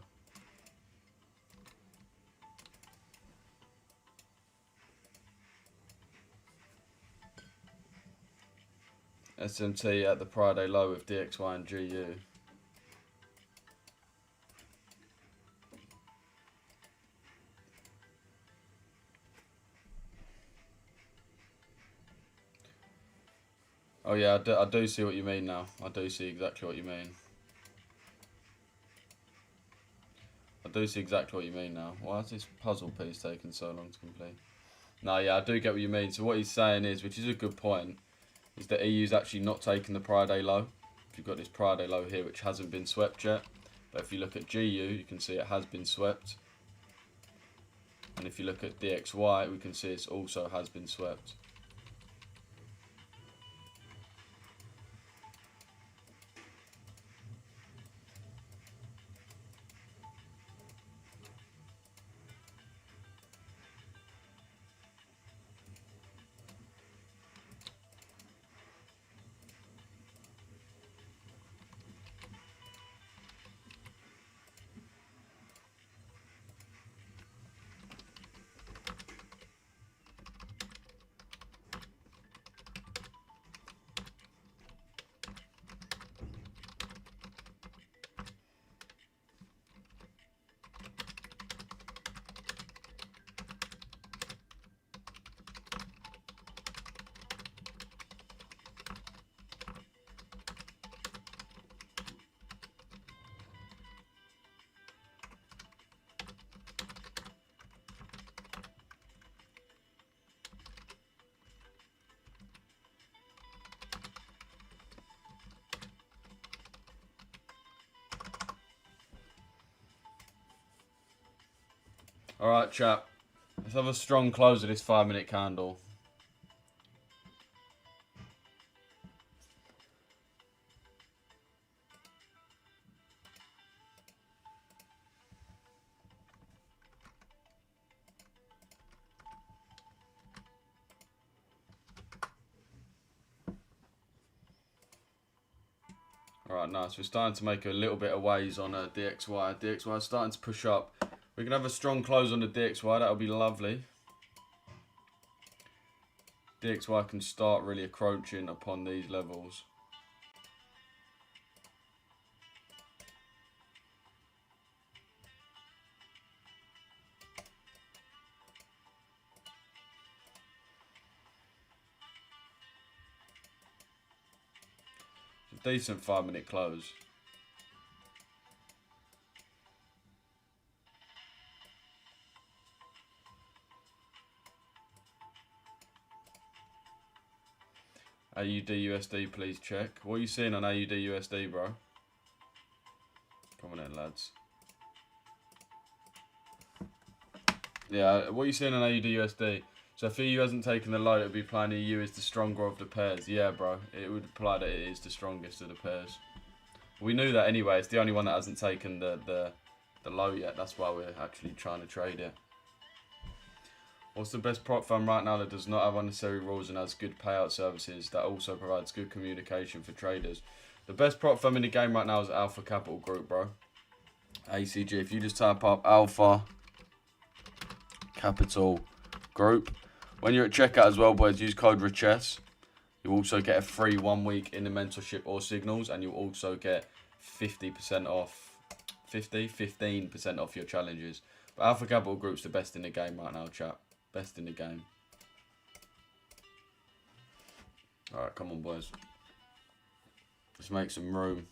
SMT at the Friday low with DXY and GU. Oh yeah, I do see what you mean now. I do see exactly what you mean. I do see exactly what you mean now. Why is this puzzle piece taking so long to complete? No, yeah, I do get what you mean. So what he's saying is, which is a good point, is that EU's actually not taking the Friday low. If you've got this Friday low here, which hasn't been swept yet. But if you look at GU, you can see it has been swept. And if you look at DXY, we can see it also has been swept. Alright, chap. Let's have a strong close of this 5-minute candle. Alright, nice. We're starting to make a little bit of waves on DXY. DXY is starting to push up. We can have a strong close on the DXY. That'll be lovely. DXY can start really encroaching upon these levels. It's a decent 5-minute close. AUD USD, please check. What are you seeing on AUD USD, bro? Come on in, lads. Yeah, what are you seeing on AUD USD? So if EU hasn't taken the low, it would be implying EU is the stronger of the pairs. Yeah, bro. It would imply that it is the strongest of the pairs. We knew that anyway. It's the only one that hasn't taken the low yet. That's why we're actually trying to trade it. What's the best prop firm right now that does not have unnecessary rules and has good payout services that also provides good communication for traders? The best prop firm in the game right now is Alpha Capital Group, bro. ACG. If you just type up Alpha Capital Group. When you're at checkout as well, boys, use code Richesse. You also get a free 1 week in the mentorship or signals, and you'll also get 50% off, 15% off your challenges. But Alpha Capital Group's the best in the game right now, chap. Best in the game. Alright, come on, boys. Let's make some room.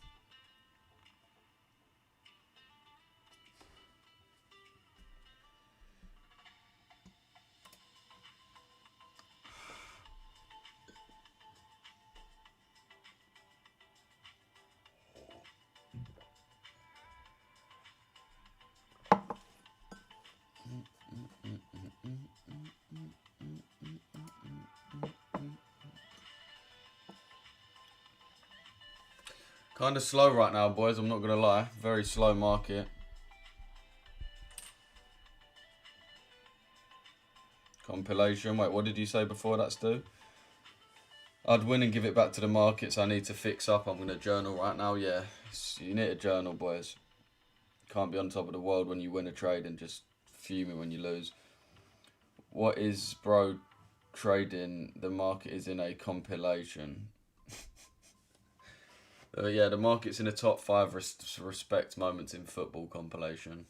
Kind of slow right now, boys, I'm not going to lie. Very slow market. Compilation. Wait, what did you say before that, Stu? I'd win and give it back to the markets. I need to fix up. I'm going to journal right now. Yeah, you need to journal, boys. Can't be on top of the world when you win a trade and just fuming when you lose. What is, bro, trading? The market is in a compilation. Yeah, the market's in a top 5 respect moments in football compilation.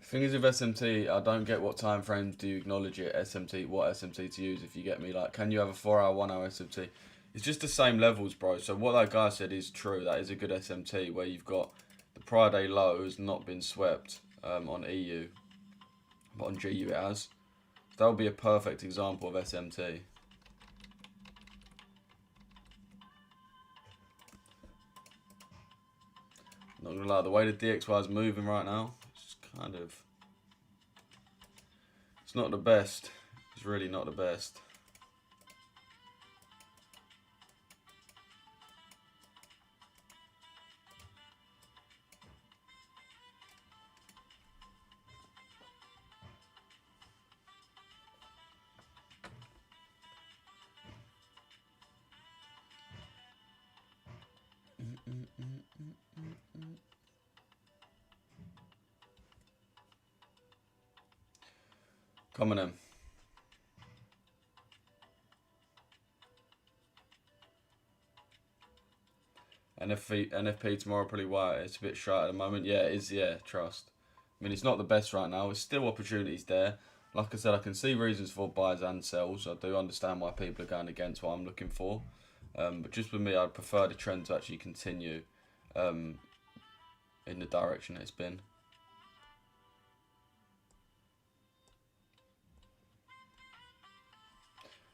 Thing is with SMT, I don't get what time frames do you acknowledge it, SMT, what SMT to use, if you get me. Like, can you have a 4-hour, 1-hour SMT? It's just the same levels, bro. So what that guy said is true. That is a good SMT where you've got the prior day low has not been swept on EU, but on GU it has. That would be a perfect example of SMT. Not gonna lie, the way the DXY is moving right now, it's kind of, it's not the best. It's really not the best. Coming in. NFP tomorrow probably why it's a bit shy at the moment. Yeah, it is. Yeah, trust. I mean, it's not the best right now. There's still opportunities there. Like I said, I can see reasons for buys and sells. I do understand why people are going against what I'm looking for. But just with me, I'd prefer the trend to actually continue in the direction it's been.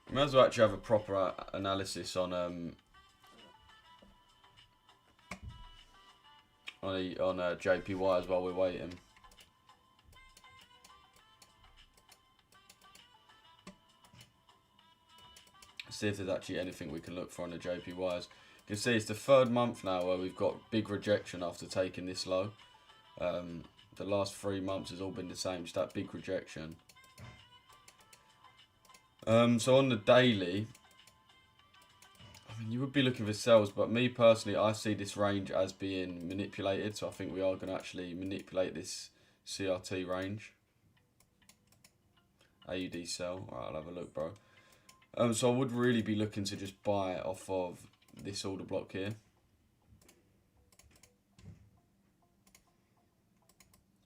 We might as well actually have a proper analysis on JPY as well. We're waiting. See if there's actually anything we can look for on the JPYs. You can see it's the 3rd month now where we've got big rejection after taking this low. The last 3 months has all been the same, just that big rejection. So on the daily, I mean, you would be looking for sells, but me personally, I see this range as being manipulated. So I think we are going to actually manipulate this CRT range. AUD sell. All right, I'll have a look, bro. So I would really be looking to just buy off of this order block here.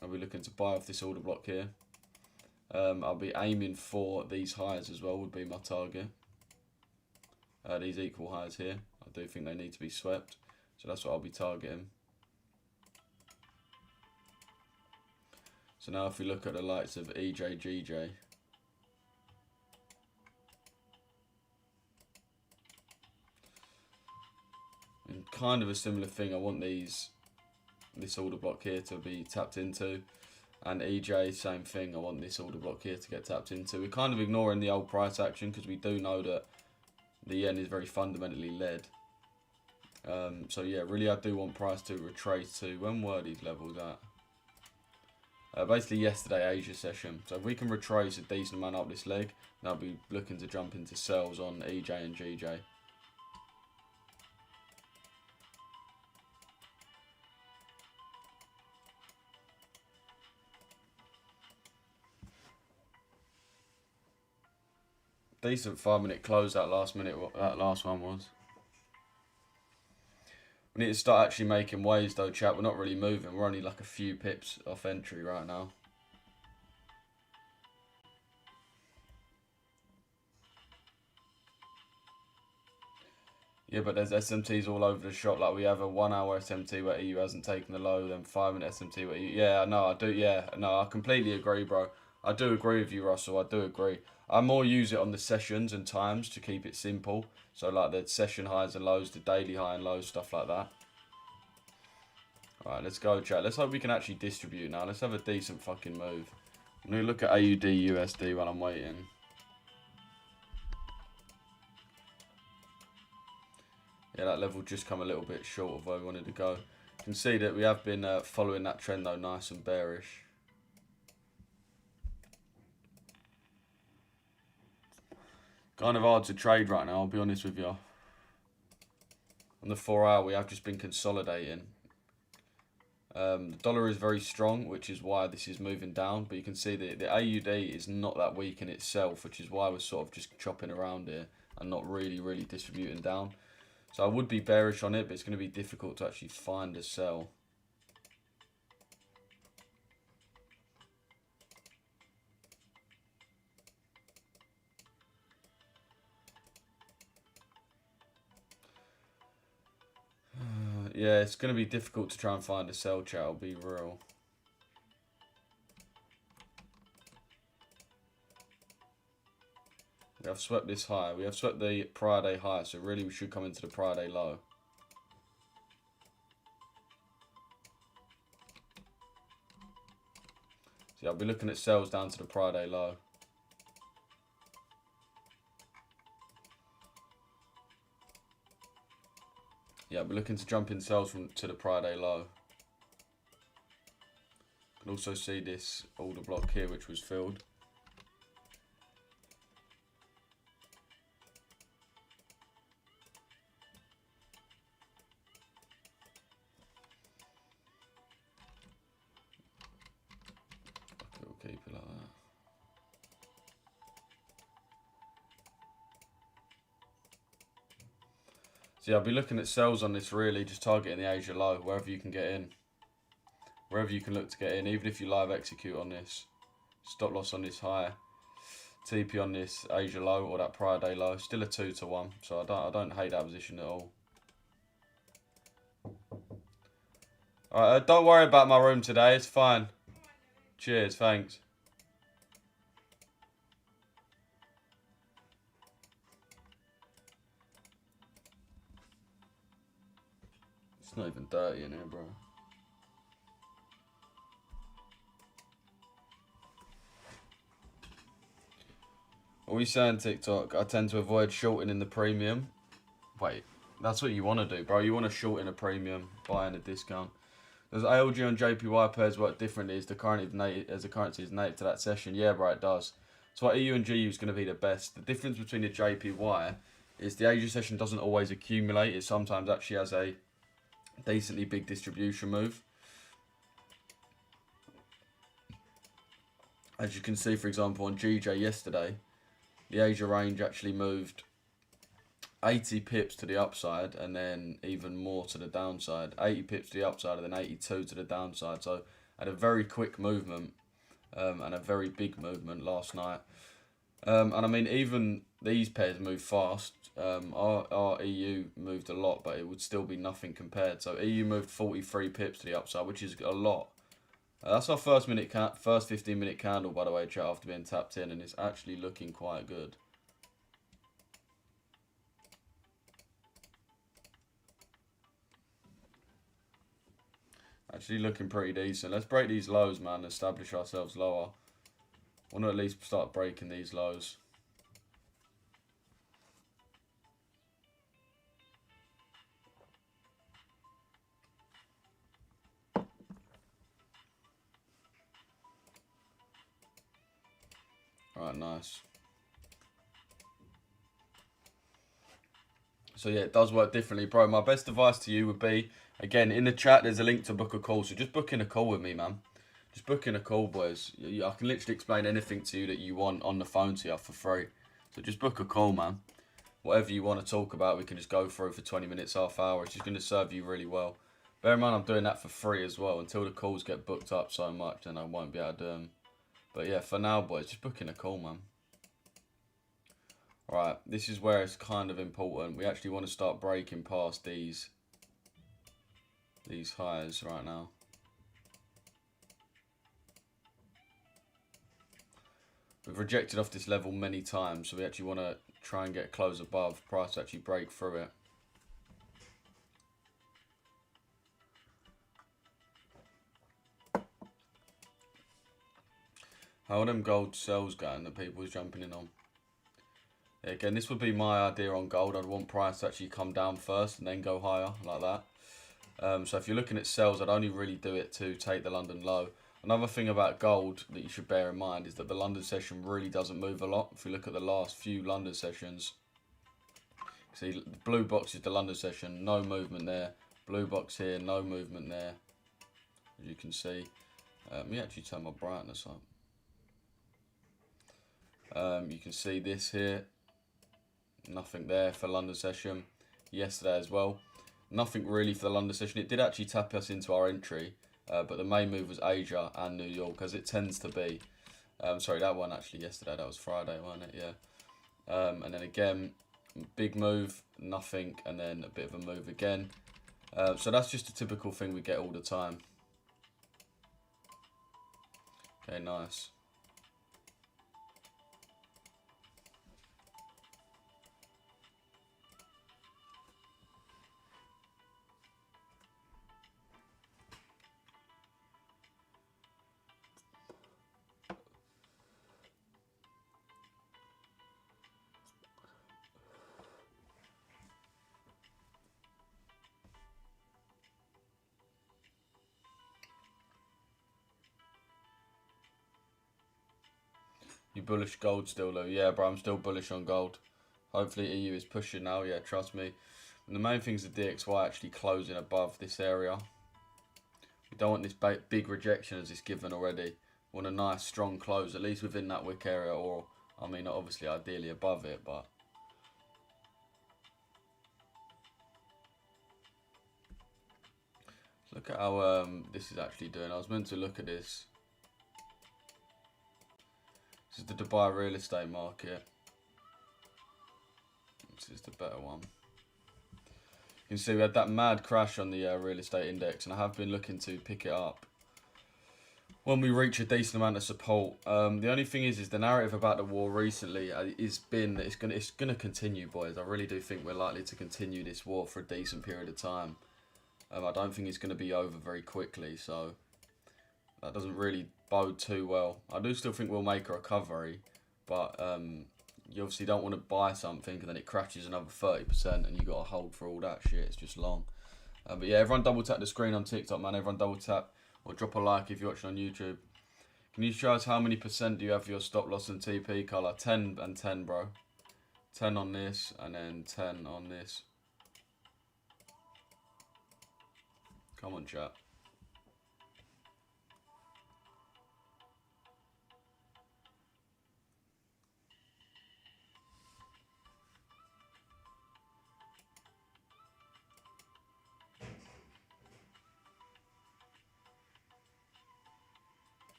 I'll be looking to buy off this order block here. I'll be aiming for these highs as well, would be my target. These equal highs here. I do think they need to be swept. So that's what I'll be targeting. So now if we look at the likes of EJGJ. And kind of a similar thing, I want this order block here to be tapped into. And EJ, same thing, I want this order block here to get tapped into. We're kind of ignoring the old price action because we do know that the yen is very fundamentally led. So yeah, really I do want price to retrace to, when were these levels at? Basically yesterday, Asia session. So if we can retrace a decent amount up this leg, then I'll be looking to jump into sells on EJ and GJ. Decent 5-minute close that last minute. What that last one was. We need to start actually making waves though, chat. We're not really moving. We're only like a few pips off entry right now. Yeah, but there's SMTs all over the shop. Like we have a 1-hour SMT where EU hasn't taken the low, then 5-minute SMT where EU. Yeah, no, I do. Yeah, no, I completely agree, bro. I do agree with you, Russell. I do agree. I more use it on the sessions and times to keep it simple. So like the session highs and lows, the daily high and lows, stuff like that. Alright, let's go, chat. Let's hope we can actually distribute now. Let's have a decent fucking move. I'm going to look at AUD USD while I'm waiting. Yeah, that level just come a little bit short of where we wanted to go. You can see that we have been following that trend though, nice and bearish. Kind of hard to trade right now, I'll be honest with you. On the 4 hour, we have just been consolidating. The dollar is very strong, which is why this is moving down. But you can see that the AUD is not that weak in itself, which is why we're sort of just chopping around here and not really distributing down. So I would be bearish on it, but it's going to be difficult to actually find a sell. Yeah, it's going to be difficult to try and find a sell, chat, I'll be real. We have swept this high. We have swept the prior day high, so really we should come into the prior day low. So I'll be looking at sells down to the prior day low. Yeah, I'll be looking to jump in sells to the prior day low. You can also see this order block here, which was filled. Okay, we'll keep it like that. So yeah, I'll be looking at sells on this really, just targeting the Asia low, wherever you can get in. Wherever you can look to get in, even if you live execute on this. Stop loss on this high. TP on this Asia low or that prior day low. Still a 2-to-1, so I don't hate that position at all. Alright, don't worry about my room today, it's fine. Cheers, thanks. It's not even dirty in here, bro. What are we saying, TikTok? I tend to avoid shorting in the premium. Wait, that's what you want to do, bro. You want to short in a premium, buy in a discount. Does ALG and JPY pairs work differently as the currency is native to that session? Yeah, bro, it does. So what EU and GU is going to be the best. The difference between the JPY is the Asia session doesn't always accumulate. It sometimes actually has a decently big distribution move. As you can see, for example, on GJ yesterday, the Asia range actually moved 80 pips to the upside and then even more to the downside. 80 pips to the upside and then 82 to the downside. So had a very quick movement and a very big movement last night. And I mean, even these pairs move fast. Our EU moved a lot, but it would still be nothing compared. So EU moved 43 pips to the upside, which is a lot. That's our first 15-minute candle, by the way, chat, after being tapped in, and it's actually looking quite good. Actually looking pretty decent. Let's break these lows, man. Establish ourselves lower. I want to at least start breaking these lows. Alright, nice. So yeah, it does work differently, bro. My best advice to you would be, again, in the chat, there's a link to book a call. So just book in a call with me, man. Just book in a call, boys. I can literally explain anything to you that you want on the phone to you for free. So just book a call, man. Whatever you want to talk about, we can just go through for 20 minutes, half hour. It's just going to serve you really well. Bear in mind, I'm doing that for free as well. Until the calls get booked up so much, then I won't be able to do them. But yeah, for now, boys, just book in a call, man. Right, this is where it's kind of important. We actually want to start breaking past these highs right now. We've rejected off this level many times, so we actually want to try and get close above price to actually break through it. How are them gold sells going that people's jumping in on? Again, this would be my idea on gold. I'd want price to actually come down first and then go higher like that. So if you're looking at sells, I'd only really do it to take the London low. Another thing about gold that you should bear in mind is that the London session really doesn't move a lot. If you look at the last few London sessions, see the blue box is the London session, no movement there. Blue box here, no movement there. As you can see, let me actually turn my brightness up. You can see this here, nothing there for London session. Yesterday as well, nothing really for the London session. It did actually tap us into our entry, but the main move was Asia and New York, as it tends to be. Sorry, that one actually yesterday, that was Friday, wasn't it? Yeah. And then again, big move, nothing, and then a bit of a move again. So that's just a typical thing we get all the time. Okay, nice. You bullish gold still, Lou? Yeah, bro, I'm still bullish on gold. Hopefully EU is pushing now, yeah, trust me. And the main thing is the DXY actually closing above this area. We don't want this big rejection as it's given already. We want a nice strong close, at least within that wick area, or, I mean, obviously ideally above it, but... Look at how this is actually doing. I was meant to look at this. This is the Dubai real estate market. This is the better one. You can see we had that mad crash on the real estate index, and I have been looking to pick it up when we reach a decent amount of support. The only thing is the narrative about the war recently has been that it's gonna continue, boys. I really do think we're likely to continue this war for a decent period of time. I don't think it's going to be over very quickly, so that doesn't really bode too well. I do still think we'll make a recovery, but you obviously don't want to buy something and then it crashes another 30% and you got to hold for all that shit. It's just long. But yeah, everyone double tap the screen on TikTok, man. Everyone double tap or drop a like if you're watching on YouTube. Can you show us how many percent do you have for your stop loss and TP colour? 10 and 10, bro. 10 on this and then 10 on this. Come on, chat.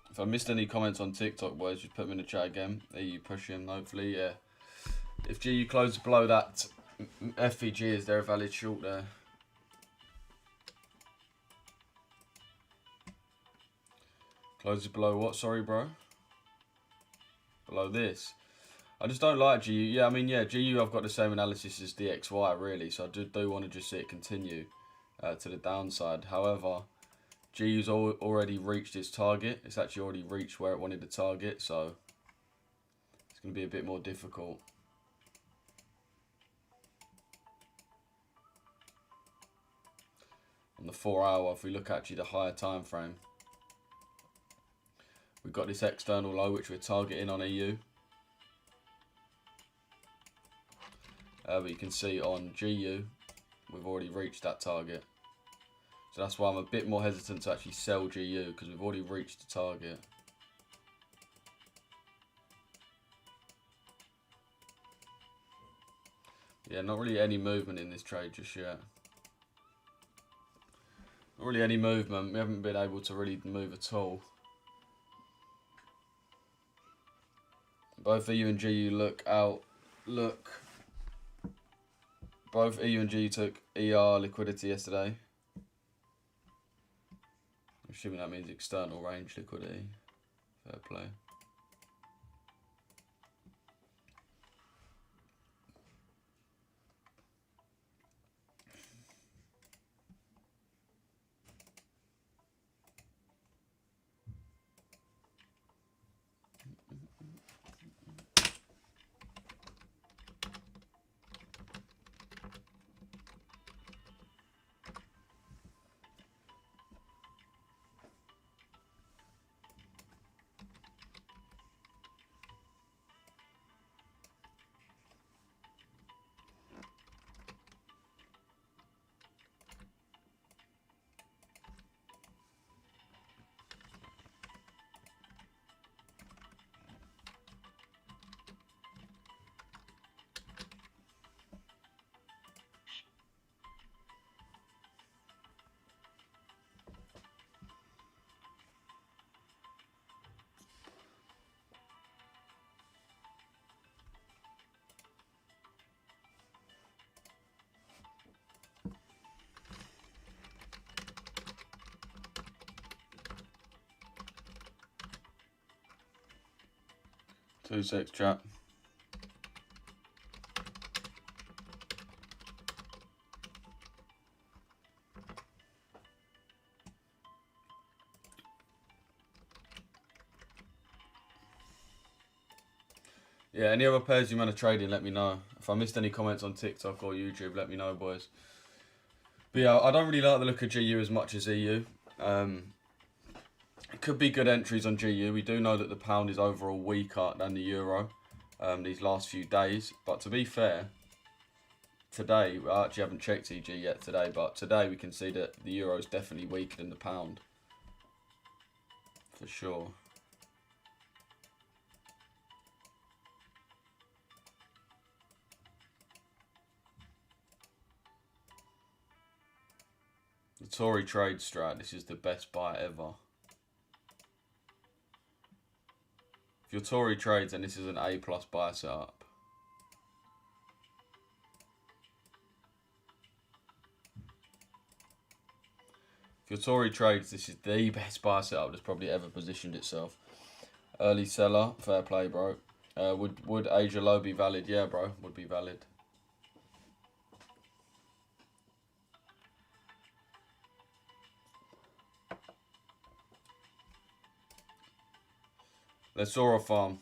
If I missed any comments on TikTok, boys, just put them in the chat again. There you push him, hopefully, yeah. If GU closes below that FVG, is there a valid short there? Closes below what? Sorry, bro. Below this. I just don't like GU. Yeah, I mean, yeah, GU, I've got the same analysis as DXY, really. So I do want to just see it continue to the downside. However, GU's already reached its target. It's actually already reached where it wanted to target. So it's going to be a bit more difficult. On the 4 hour, if we look actually the higher time frame, we've got this external low which we're targeting on EU. But you can see on GU, we've already reached that target. So that's why I'm a bit more hesitant to actually sell GU, because we've already reached the target. Yeah, not really any movement in this trade just yet. Not really any movement. We haven't been able to really move at all. Both EU and GU both EU and GU took ER liquidity yesterday. I'm assuming that means external range liquidity. Fair play. 2 secs, chat. Yeah, any other pairs you want to trade in, let me know. If I missed any comments on TikTok or YouTube, let me know, boys. But yeah, I don't really like the look of GU as much as EU. It could be good entries on GU. We do know that the pound is overall weaker than the euro these last few days. But to be fair, today, I actually haven't checked EG yet today, but today we can see that the euro is definitely weaker than the pound. For sure. The Tory trade strat, this is the best buy ever. If you're Tory trades, then this is an A+ buy setup. If you're Tory trades, this is the best buy setup that's probably ever positioned itself. Early seller, fair play, bro. Would Asia low be valid? Yeah, bro, would be valid. Let's Zora farm.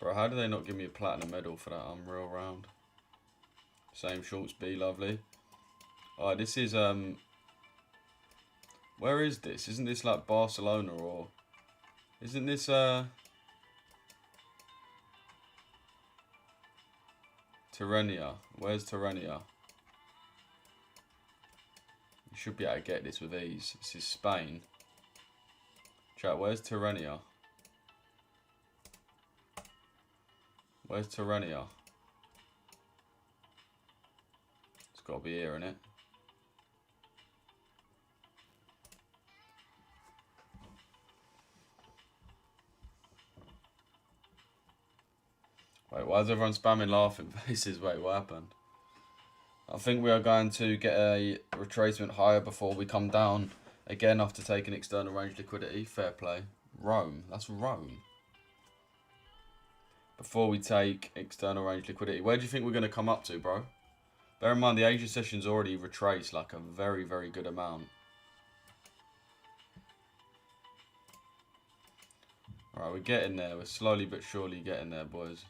Bro, how do they not give me a platinum medal for that unreal round? Same shorts B, lovely. Alright, this is where is this? Isn't this like Barcelona or isn't this Tirrenia? Where's Tirrenia? You should be able to get this with ease. This is Spain. Chat, where's Tirrenia? Where's Tirrenia? It's got to be here, innit? Wait, why is everyone spamming laughing faces? Wait, what happened? I think we are going to get a retracement higher before we come down again after taking external range liquidity. Fair play. Rome. That's Rome. Before we take external range liquidity. Where do you think we're going to come up to, bro? Bear in mind, the Asia session's already retraced like a very, very good amount. Alright, we're getting there. We're slowly but surely getting there, boys.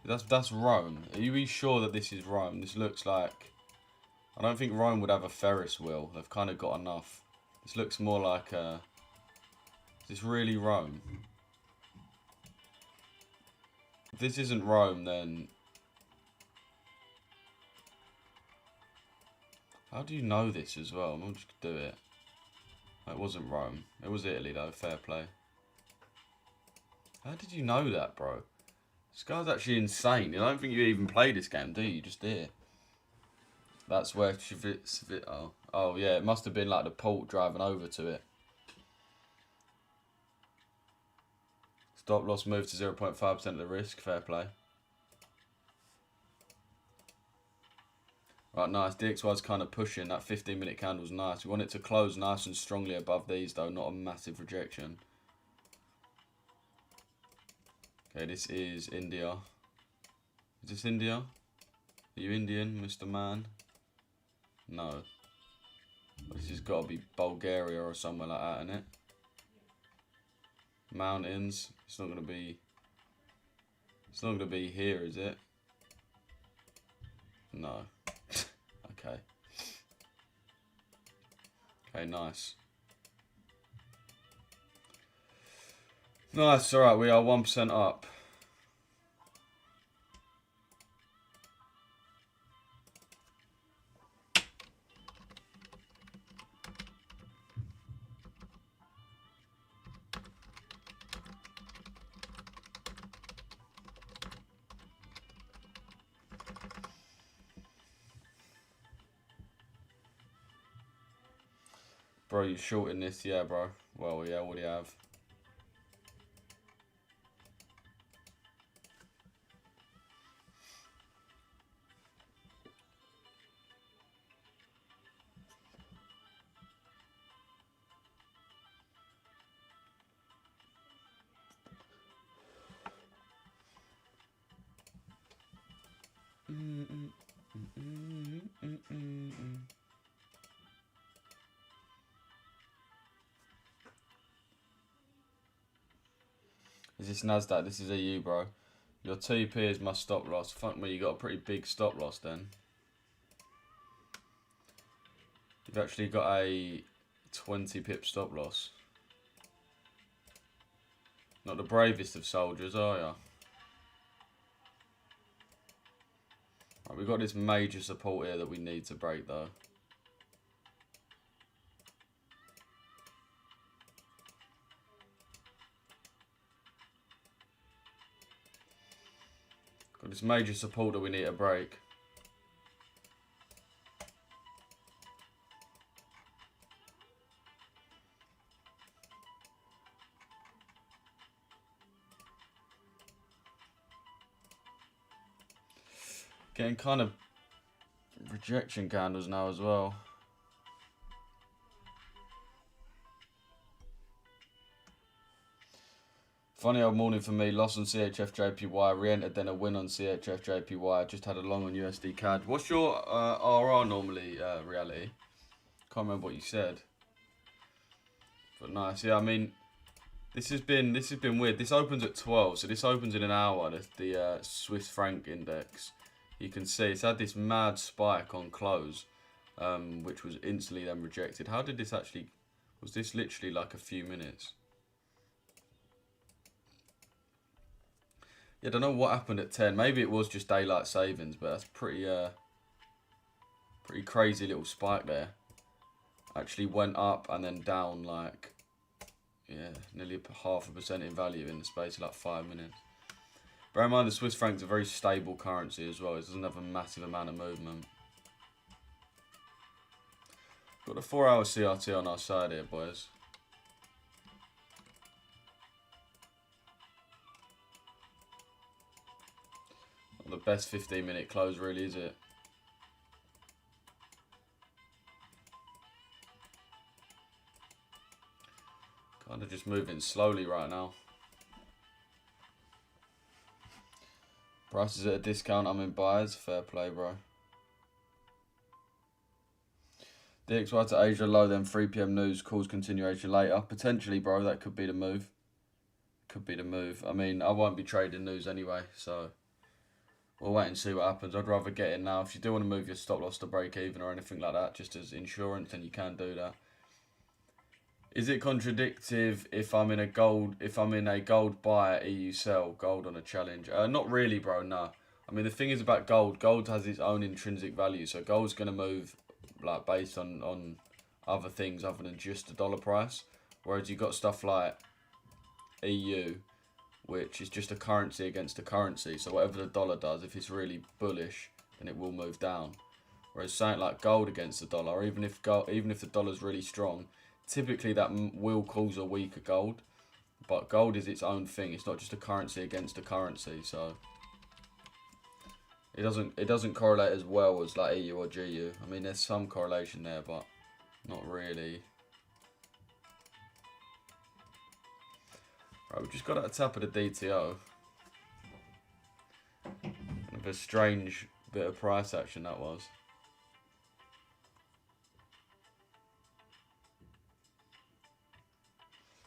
That's Rome. Are you sure that this is Rome? This looks like... I don't think Rome would have a Ferris wheel. They've kind of got enough. This looks more like a... Is this really Rome? If this isn't Rome, then... How do you know this as well? I'm not just gonna do it. It wasn't Rome. It was Italy though. Fair play. How did you know that, bro? This guy's actually insane. I don't think you even play this game, do you? Just here. That's where oh yeah, it must have been like the port driving over to it. Stop loss moved to 0.5% of the risk. Fair play. Right, nice. DXY's kind of pushing. That 15-minute candle's nice. We want it to close nice and strongly above these, though. Not a massive rejection. Okay, this is India. Is this India? Are you Indian, Mr. Man? No. This has got to be Bulgaria or somewhere like that, innit? Mountains. It's not gonna be. It's not gonna be here, is it? No. Okay. Okay, nice. Nice. All right, we are 1% up. Bro, you shorting this? Yeah, bro. Well, yeah, what do you have? Is this Nasdaq? This is EU, bro. Your TP is my stop loss. Fuck me, you got a pretty big stop loss then. You've actually got a 20 pip stop loss. Not the bravest of soldiers, are ya? Right, we've got this major support here that we need to break though. Got this major support that we need to break. Getting kind of rejection candles now as well. Funny old morning for me. Loss on CHF JPY, re-entered, then a win on CHF JPY. Just had a long on USD CAD. What's your RR normally, reality? Can't remember what you said. But nice. Yeah, I mean, this has been weird. This opens at 12, so this opens in an hour. The Swiss franc index. You can see it's had this mad spike on close, which was instantly then rejected. How did this actually? Was this literally like a few minutes? Yeah, I don't know what happened at 10. Maybe it was just daylight savings, but that's pretty crazy little spike there. Actually went up and then down like, yeah, nearly 0.5% in value in the space of like 5 minutes. Bear in mind the Swiss franc's a very stable currency as well. It doesn't have a massive amount of movement. Got a 4-hour CRT on our side here, boys. Not the best 15-minute close, really, is it? Kind of just moving slowly right now. Price is at a discount. I'm in buyers. Fair play, bro. DXY to Asia low, then 3 PM news calls continuation later. Potentially, bro. That could be the move. Could be the move. I mean, I won't be trading news anyway, so we'll wait and see what happens. I'd rather get in now. If you do want to move your stop loss to break even or anything like that, just as insurance, then you can do that. Is it contradictive if I'm in a gold buy, EU sell, gold on a challenge? Not really, bro, no. I mean, the thing is about gold, gold has its own intrinsic value. So gold's going to move like based on other things other than just the dollar price. Whereas you got stuff like EU, which is just a currency against a currency. So whatever the dollar does, if it's really bullish, then it will move down. Whereas something like gold against the dollar, even if the dollar's really strong, typically that will cause a weaker gold, but gold is its own thing. It's not just a currency against a currency, so it doesn't correlate as well as like EU or GU. I mean, there's some correlation there, but not really. Right, we just got at a tap of the DTO. Kind of a strange bit of price action that was.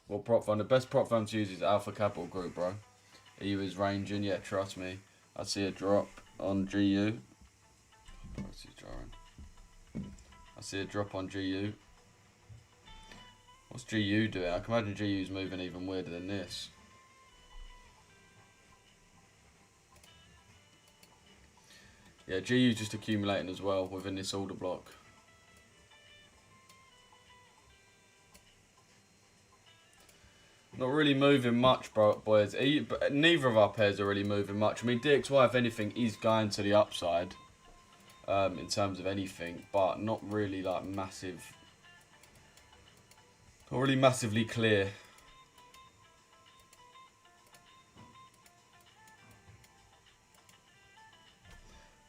Well, prop fund, the best prop fund to use is Alpha Capital Group, bro. EU is ranging, yeah, trust me. I see a drop on GU. I see a drop on GU. What's GU doing? I can imagine GU's moving even weirder than this. Yeah, GU's just accumulating as well within this order block. Not really moving much, bro, boys. Neither of our pairs are really moving much. I mean, DXY, if anything, is going to the upside in terms of anything, but not really like massive. Not really massively clear.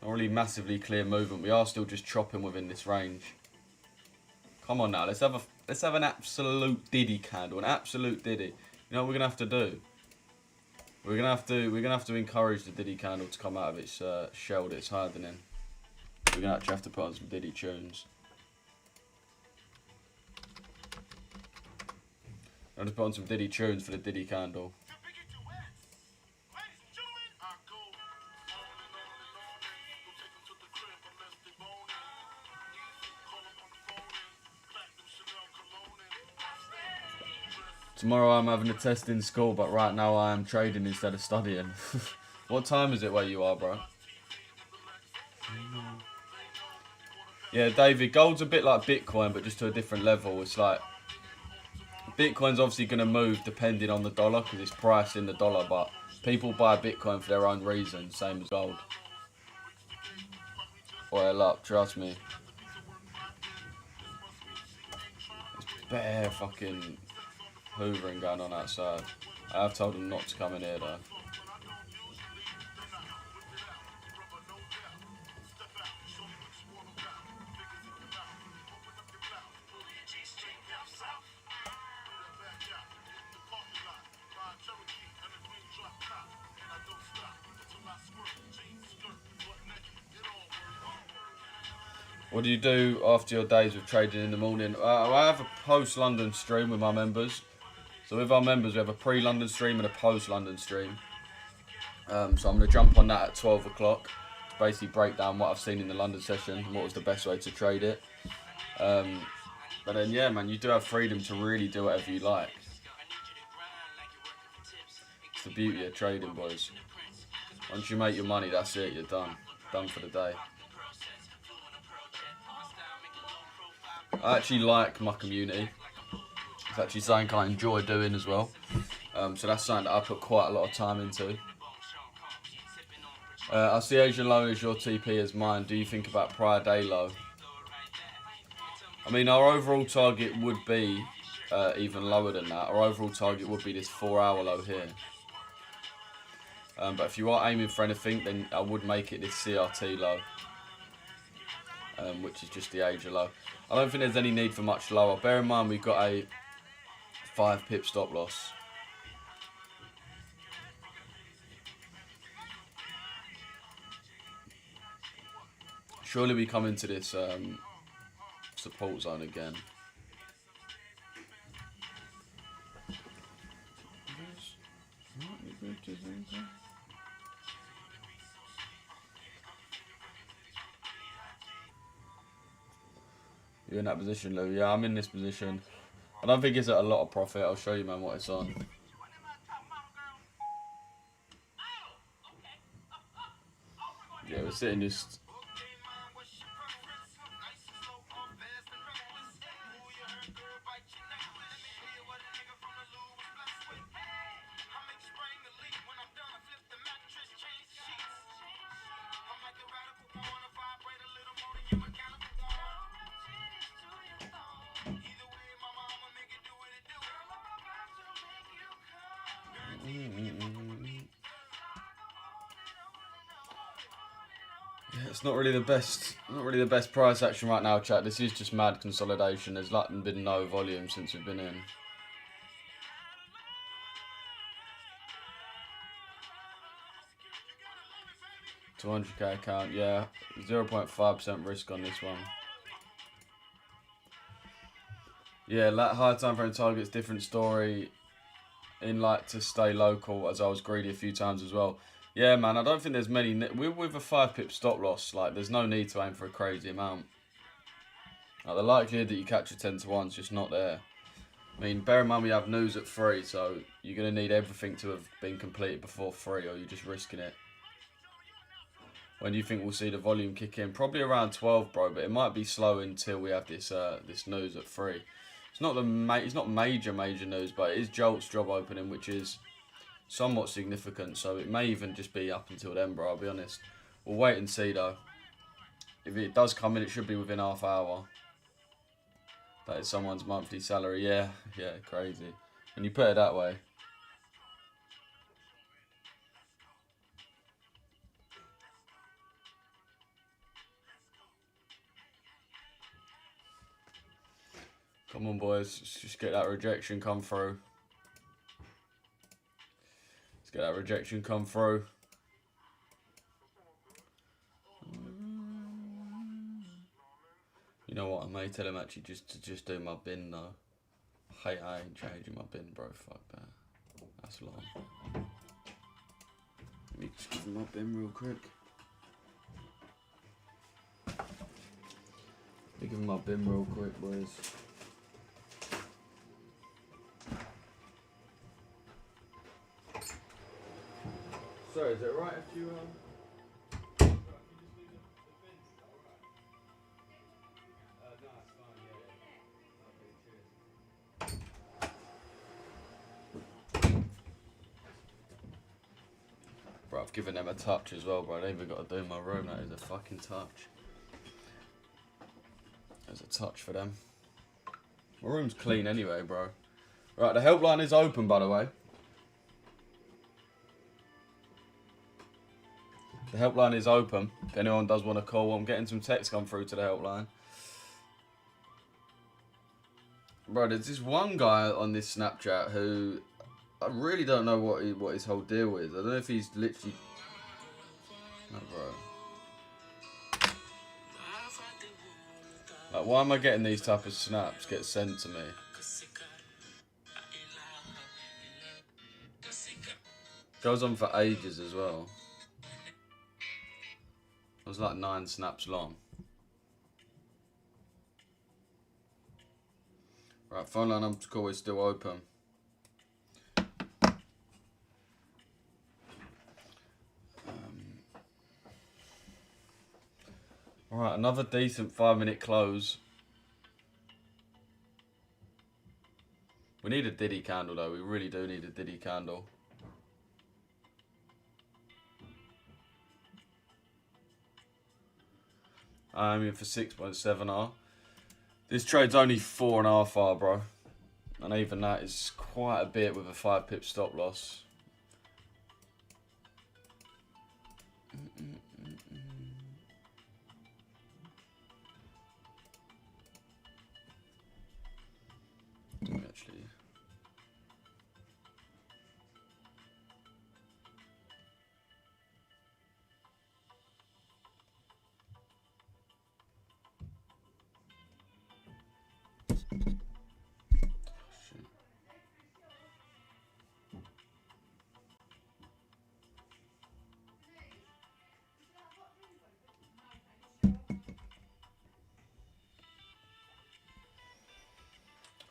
Not really massively clear movement. We are still just chopping within this range. Come on now, let's have an absolute diddy candle, an absolute diddy. You know what we're gonna have to do? We're gonna have to encourage the Diddy candle to come out of its shell that it's hiding in. We're gonna actually have to put on some Diddy tunes. I'm just put on some Diddy tunes for the Diddy candle. Tomorrow I'm having a test in school, but right now I am trading instead of studying. What time is it where you are, bro? Yeah, David, gold's a bit like Bitcoin, but just to a different level. It's like, Bitcoin's obviously going to move depending on the dollar, because it's priced in the dollar, but people buy Bitcoin for their own reasons, same as gold. Oil up, trust me. It's bare fucking hoovering going on outside. I have told them not to come in here though. What do you do after your days of trading in the morning? I have a post-London stream with my members. So with our members, we have a pre-London stream and a post-London stream. So I'm going to jump on that at 12 o'clock to basically break down what I've seen in the London session and what was the best way to trade it. But then, yeah, man, you do have freedom to really do whatever you like. It's the beauty of trading, boys. Once you make your money, that's it. You're done. Done for the day. I actually like my community. It's actually something I enjoy doing as well. So that's something that I put quite a lot of time into. I see Asian low as your TP as mine. Do you think about prior day low? I mean, our overall target would be even lower than that. Our overall target would be this 4-hour low here. But if you are aiming for anything, then I would make it this CRT low. Which is just the Asia low. I don't think there's any need for much lower. Bear in mind we've got a 5 pip stop loss. Surely we come into this support zone again. You're in that position, Lou. Yeah, I'm in this position. I don't think it's at a lot of profit. I'll show you, man, what it's on. Yeah, we're sitting just... Yeah, it's not really the best price action right now, chat. This is just mad consolidation. There's like been no volume since we've been in. 200k account, yeah. 0.5% risk on this one. Yeah, like high time frame targets, different story. In like to stay local, as I was greedy a few times as well. Yeah, man, I don't think there's many. With a 5 pip stop loss, like there's no need to aim for a crazy amount. Like, the likelihood that you catch a 10 to 1 is just not there. I mean, bear in mind we have news at 3, so you're going to need everything to have been completed before 3, or you're just risking it. When do you think we'll see the volume kick in? Probably around 12, bro, but it might be slow until we have this this news at 3. It's not major news, but it is Jolt's job opening, which is somewhat significant. So it may even just be up until then, bro. I'll be honest. We'll wait and see though. If it does come in, it should be within half hour. That is someone's monthly salary. Yeah, crazy. When you put it that way. Come on, boys. Let's just get that rejection come through. Let's get that rejection come through. You know what? I may tell him actually just do my bin though. Hey, I ain't changing my bin, bro. Fuck that. That's long. Let me just give him my bin real quick. Let me give him my bin real quick, boys. Sorry, is it right if you Bro, I've given them a touch as well, bro. They even got to do my room. That is a fucking touch. There's a touch for them. My room's clean anyway, bro. Right, the helpline is open, by the way. The helpline is open. If anyone does want to call, I'm getting some text come through to the helpline. Bro, there's this one guy on this Snapchat who I really don't know what his whole deal is. I don't know if he's literally... No, bro. Like, why am I getting these type of snaps get sent to me? Goes on for ages as well. It was like 9 snaps long. Right, phone line number to call is still open. Alright, another decent 5-minute close. We need a Diddy candle though, we really do need a Diddy candle. I'm in for 6.7R. This trade's only 4.5R, bro. And even that is quite a bit with a 5 pip stop loss. Actually...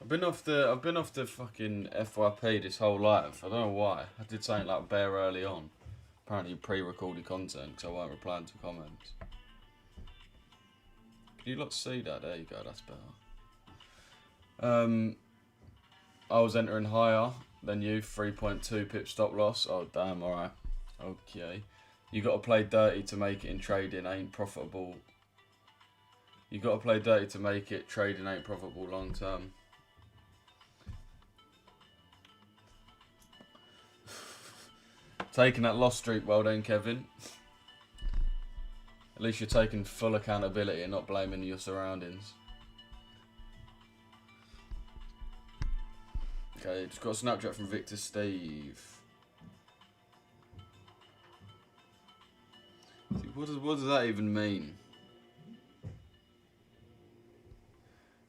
I've been off the fucking FYP this whole life. I don't know why. I did something like bare early on. Apparently pre-recorded content because I weren't replying to comments. Can you lot see that? There you go, that's better. I was entering higher than you, 3.2 pip stop loss. Oh damn, alright. Okay. You gotta play dirty to make it in trading, ain't profitable. You gotta play dirty to make it, trading ain't profitable long term. Taking that loss streak well done, Kevin. At least you're taking full accountability and not blaming your surroundings. Okay, just got a Snapchat from Victor Steve. What does that even mean?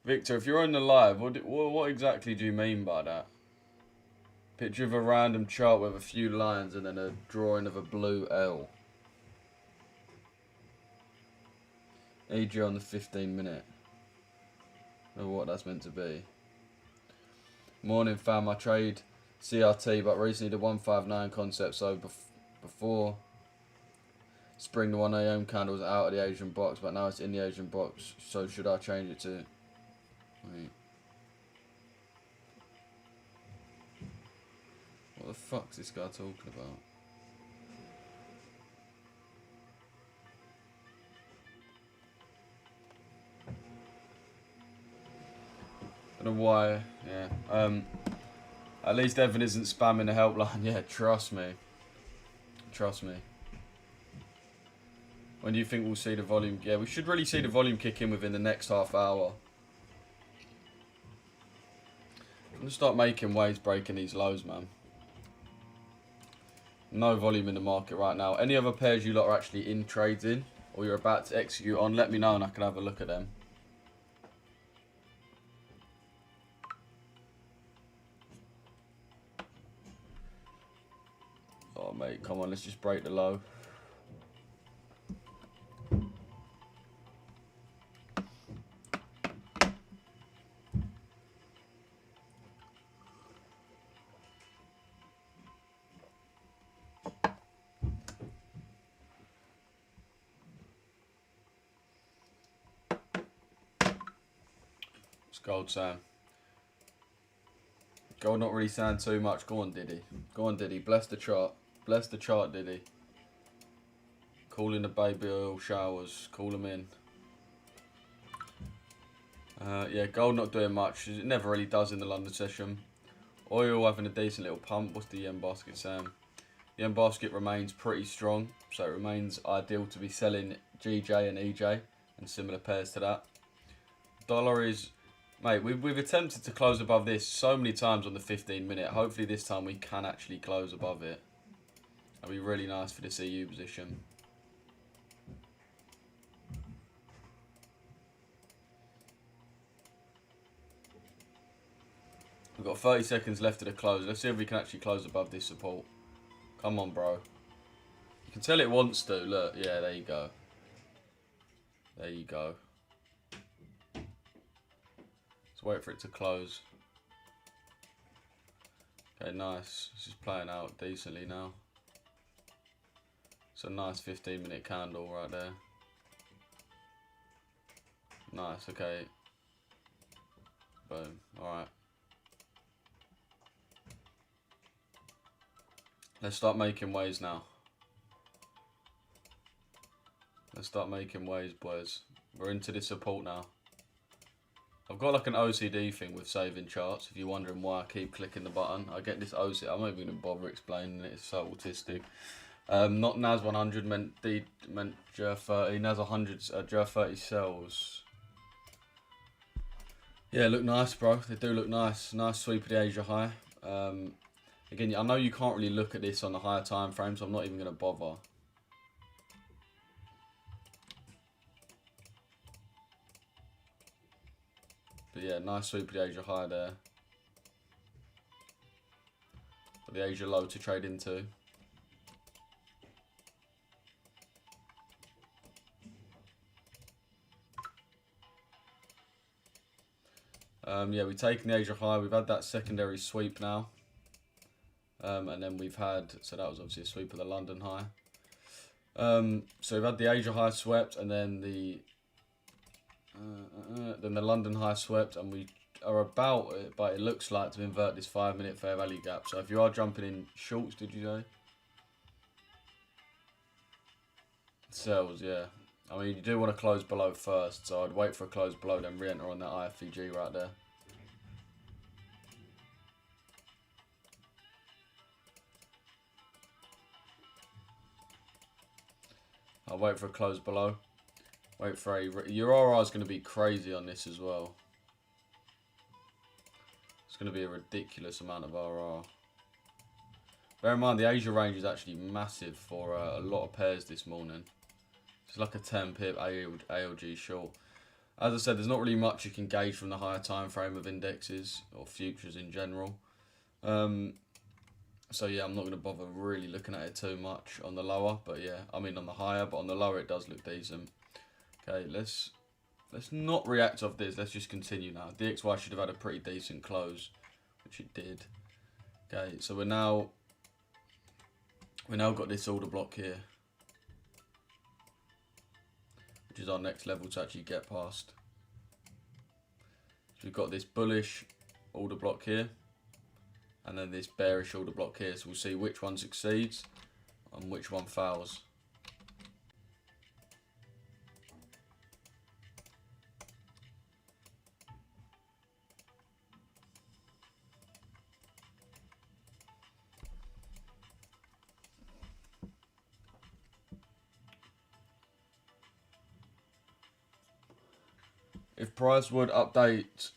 Victor, if you're on the live, what exactly do you mean by that? Picture of a random chart with a few lines and then a drawing of a blue L. AG on the 15-minute. I don't know what that's meant to be. Morning fam, I trade CRT but recently the 159 concept, so before spring the 1 AM candle was out of the Asian box but now it's in the Asian box, so should I change it to... Wait. What the fuck's this guy talking about? I don't know why, yeah. At least Evan isn't spamming the helpline. Yeah, trust me. Trust me. When do you think we'll see the volume? Yeah, we should really see the volume kick in within the next half hour. I'm gonna start making waves breaking these lows, man. No volume in the market right now. Any other pairs you lot are actually in trades in, or you're about to execute on, let me know and I can have a look at them. Oh mate, come on, let's just break the low. It's gold, Sam. Gold not really saying too much. Go on, Diddy. Go on, Diddy. Bless the chart. Bless the chart, Diddy. Call in the baby oil showers. Call them in. Yeah, gold not doing much. It never really does in the London session. Oil having a decent little pump. What's the yen basket, Sam? The yen basket remains pretty strong. So it remains ideal to be selling GJ and EJ and similar pairs to that. Dollar is... Mate, we've attempted to close above this so many times on the 15-minute. Hopefully this time we can actually close above it. That'd be really nice for this EU position. We've got 30 seconds left of the close. Let's see if we can actually close above this support. Come on, bro. You can tell it wants to. Look, yeah, there you go. There you go. Let's wait for it to close. Okay, nice. This is playing out decently now. It's a nice 15-minute candle right there. Nice, okay. Boom. Alright. Let's start making waves now. Let's start making waves, boys. We're into this support now. I've got like an OCD thing with saving charts. If you're wondering why I keep clicking the button, I get this OCD. I'm not even going to bother explaining it. It's so autistic. Not NAS 100 meant JER 30. NAS 100 JER 30 sells. Yeah, look nice, bro. They do look nice. Nice sweep of the Asia high. Again, I know you can't really look at this on the higher time frame, so I'm not even going to bother. But yeah, nice sweep of the Asia high there. For the Asia low to trade into. Yeah, we've taken the Asia high. We've had that secondary sweep now. And then we've had, so that was obviously a sweep of the London high. So we've had the Asia high swept, and then the London high swept, and we are about it, but it looks like to invert this 5-minute fair value gap. So if you are jumping in shorts, did you say? Sells, yeah. I mean, you do want to close below first, so I'd wait for a close below, then re-enter on that IFVG right there. I'll wait for a close below. Wait for a... Your RR is going to be crazy on this as well. It's going to be a ridiculous amount of RR. Bear in mind, the Asia range is actually massive for a lot of pairs this morning. It's like a 10 pip ALG short. As I said, there's not really much you can gauge from the higher time frame of indexes or futures in general. So yeah, I'm not going to bother really looking at it too much on the lower, but yeah, I mean on the higher, but on the lower it does look decent. Okay, let's not react off this. Let's just continue now. DXY should have had a pretty decent close, which it did. Okay, so we now got this order block here, which is our next level to actually get past. So we've got this bullish order block here, and then this bearish order block here. So we'll see which one succeeds and which one fails. If price would update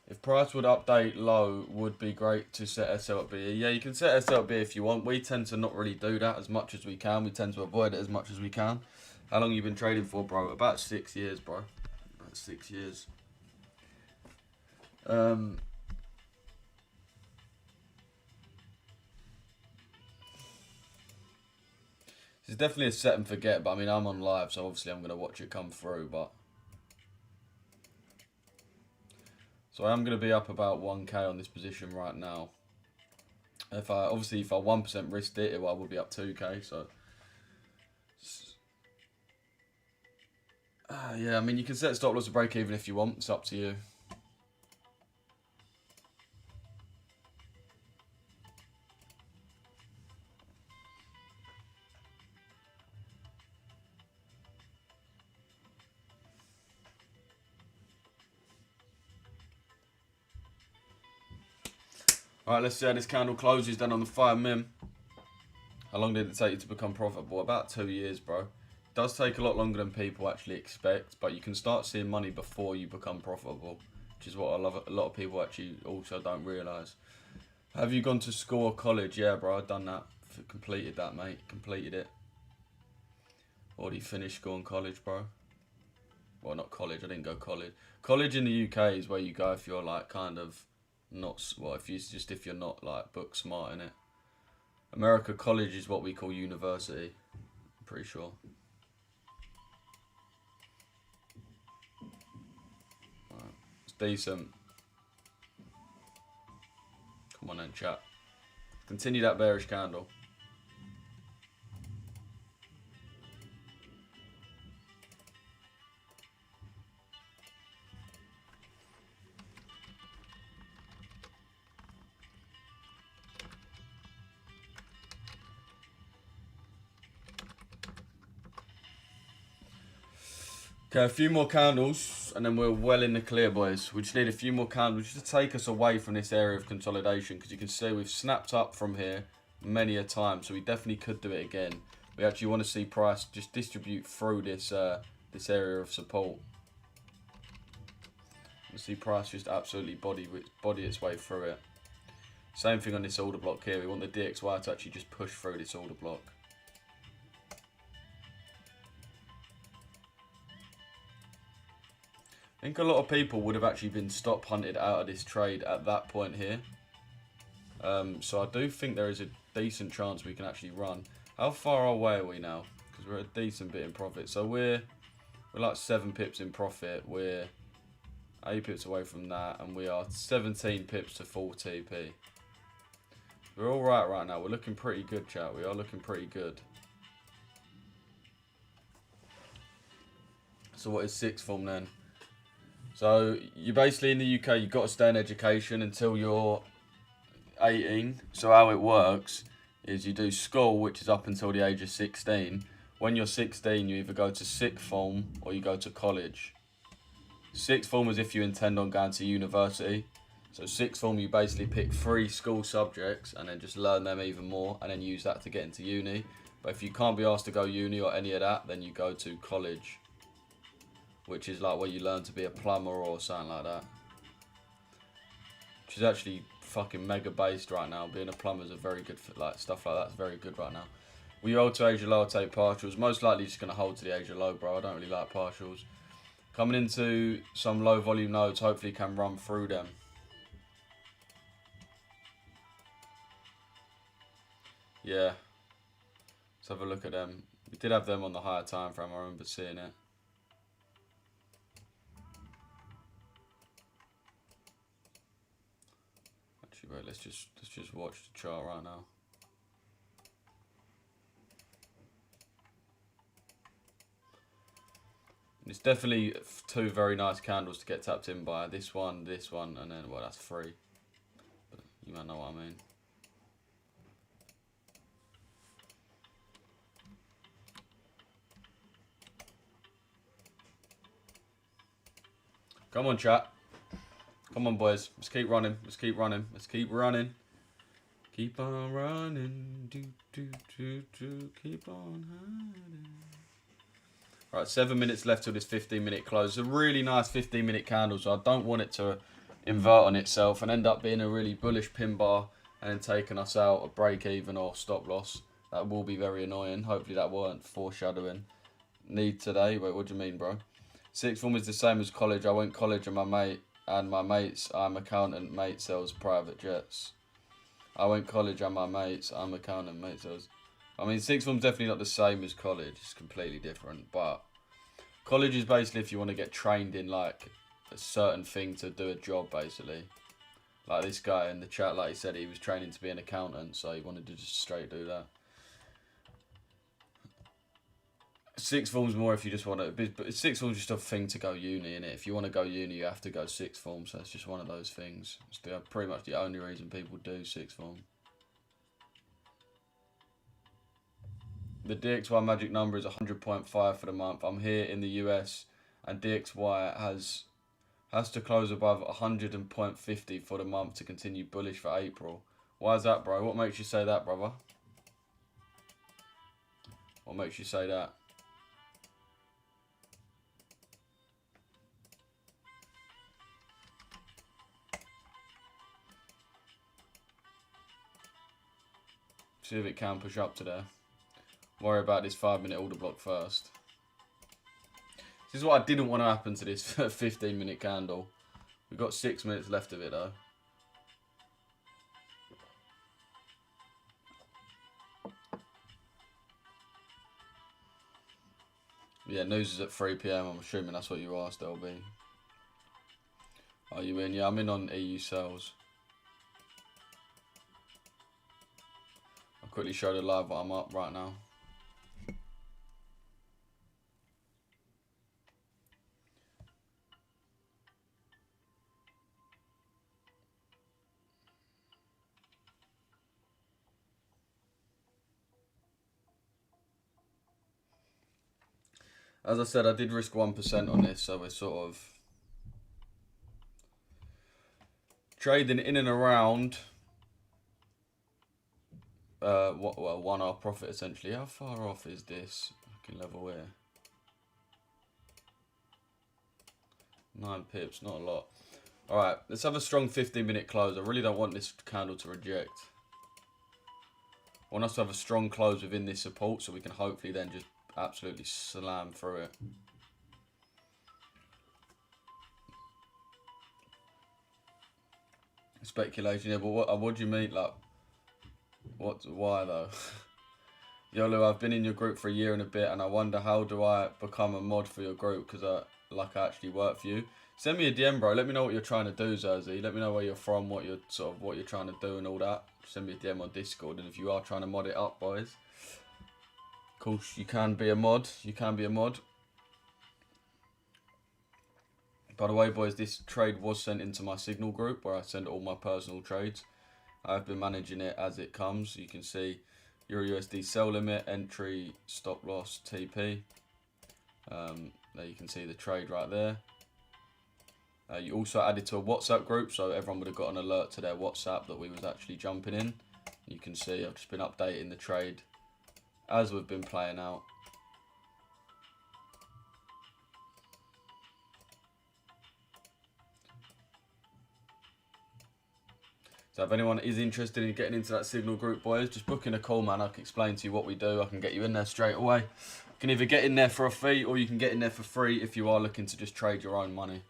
If price would update low, would be great to set SLB. Yeah, you can set SLB if you want. We tend to not really do that as much as we can. We tend to avoid it as much as we can. How long you been trading for, bro? About 6 years, bro. About 6 years. It's definitely a set and forget, but I mean, I'm on live, so obviously I'm going to watch it come through, but... So I am going to be up about 1k on this position right now. If I 1% risked it, I would be up 2k, so... yeah, I mean, you can set stop loss to break even if you want. It's up to you. Alright, let's see how this candle closes then on the 5 min. How long did it take you to become profitable? About 2 years, bro. It does take a lot longer than people actually expect, but you can start seeing money before you become profitable, which is what a lot of people actually also don't realise. Have you gone to school or college? Yeah, bro, I've done that. Completed that, mate. Completed it. Already finished school and college, bro. Well, not college. I didn't go college. College in the UK is where you go if you're like kind of not, well, if you're not like book smart in it. America, college is what we call university. I'm pretty sure. Right. It's decent. Come on then, chat. Continue that bearish candle. Okay, a few more candles, and then we're well in the clear, boys. We just need a few more candles just to take us away from this area of consolidation, because you can see we've snapped up from here many a time, so we definitely could do it again. We actually want to see price just distribute through this this area of support. We see price just absolutely body its way through it. Same thing on this order block here. We want the DXY to actually just push through this order block. I think a lot of people would have actually been stop hunted out of this trade at that point here. So I do think there is a decent chance we can actually run. How far away are we now? Because we're a decent bit in profit. So we're like 7 pips in profit. We're 8 pips away from that, and we are 17 pips to full TP. We're all right now. We're looking pretty good, chat. We are looking pretty good. So what is sixth form then? So you basically in the UK, you've got to stay in education until you're 18. So how it works is you do school, which is up until the age of 16. When you're 16, you either go to sixth form or you go to college. Sixth form is if you intend on going to university. So sixth form, you basically pick 3 school subjects and then just learn them even more and then use that to get into uni. But if you can't be asked to go uni or any of that, then you go to college, which is like where you learn to be a plumber or something like that. Which is actually fucking mega based right now. Being a plumber is a very good, like stuff like that's very good right now. Will you hold to Asia low or take partials? Most likely just going to hold to the Asia low, bro. I don't really like partials. Coming into some low volume nodes, hopefully can run through them. Yeah. Let's have a look at them. We did have them on the higher time frame. I remember seeing it. Actually, wait. Let's just watch the chart right now. And it's definitely 2 very nice candles to get tapped in by. This one, and then well, that's 3. But you might know what I mean. Come on, chat. Come on, boys. Let's keep running. Let's keep running. Let's keep running. Keep on running. Keep on hiding. Right, 7 minutes left till this 15-minute close. It's a really nice 15-minute candle, so I don't want it to invert on itself and end up being a really bullish pin bar and then taking us out a break even or stop loss. That will be very annoying. Hopefully that weren't foreshadowing. Need today? Wait, what do you mean, bro? Sixth form is the same as college. I went college and my mates, I'm accountant, mate sells private jets. I went college and my mates, I'm accountant, mate sells. I mean, sixth form's definitely not the same as college. It's completely different. But college is basically if you want to get trained in like a certain thing to do a job, basically. Like this guy in the chat, like he said, he was training to be an accountant, so he wanted to just straight do that. Sixth form's more if you just want to, but sixth form's just a thing to go uni, innit? If you want to go uni, you have to go sixth form, so it's just one of those things. It's pretty much the only reason people do sixth form. The DXY magic number is 100.5 for the month. I'm here in the US, and DXY has to close above 100.50 for the month to continue bullish for April. Why is that, bro? What makes you say that, brother? What makes you say that? See if it can push up to there. Worry about this 5-minute order block first. This is what I didn't want to happen to this 15-minute candle. We've got 6 minutes left of it though. Yeah, news is at 3 PM. I'm assuming that's what you asked, LB. Are you in? Yeah, I'm in on EU sales. I'll quickly show the live what I'm up right now. As I said, I did risk 1% on this, so we're sort of trading in and around 1 hour profit essentially. How far off is this fucking level here? 9 pips, not a lot. Alright, let's have a strong 15-minute close. I really don't want this candle to reject. I want us to have a strong close within this support so we can hopefully then just absolutely slam through it. Speculation, yeah, but what do you mean, like, why though? Yolo, I've been in your group for a year and a bit and I wonder how do I become a mod for your group because I actually work for you. Send me a DM, bro. Let me know what you're trying to do, Zerzy. Let me know where you're from, what you're trying to do and all that. Send me a DM on Discord, and if you are trying to mod it up, boys, of course you can be a mod. You can be a mod. By the way, boys, this trade was sent into my Signal group where I send all my personal trades. I've been managing it as it comes. You can see Euro USD sell limit, entry, stop loss, TP. There you can see the trade right there. You also added to a WhatsApp group, so everyone would have got an alert to their WhatsApp that we was actually jumping in. You can see I've just been updating the trade as we've been playing out. So if anyone is interested in getting into that Signal group, boys, just book in a call, man. I can explain to you what we do. I can get you in there straight away. You can either get in there for a fee or you can get in there for free if you are looking to just trade your own money.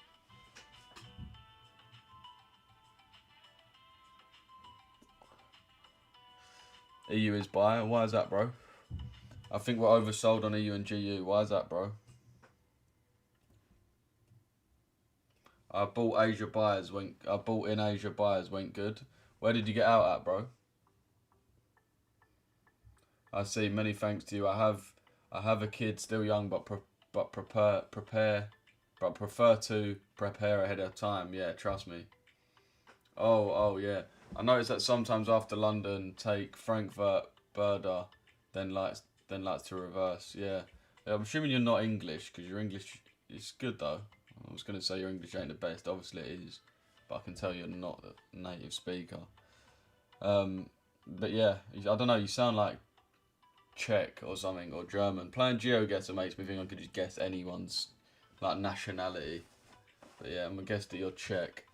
EU is buy. Why is that, bro? I think we're oversold on EU and GU. Why is that, bro? I bought in Asia buyers went good. Where did you get out at, bro? I see. Many thanks to you. I have a kid, still young, but prefer to prepare ahead of time. Yeah, trust me. Oh yeah. I noticed that sometimes after London, take Frankfurt, Burda, then likes to reverse. Yeah. I'm assuming you're not English because your English is good though. I was going to say your English ain't the best. Obviously it is, but I can tell you're not a native speaker. But yeah, I don't know. You sound like Czech or something, or German. Playing GeoGuessr makes me think I could just guess anyone's like nationality. But yeah, I'm gonna guess that you're Czech.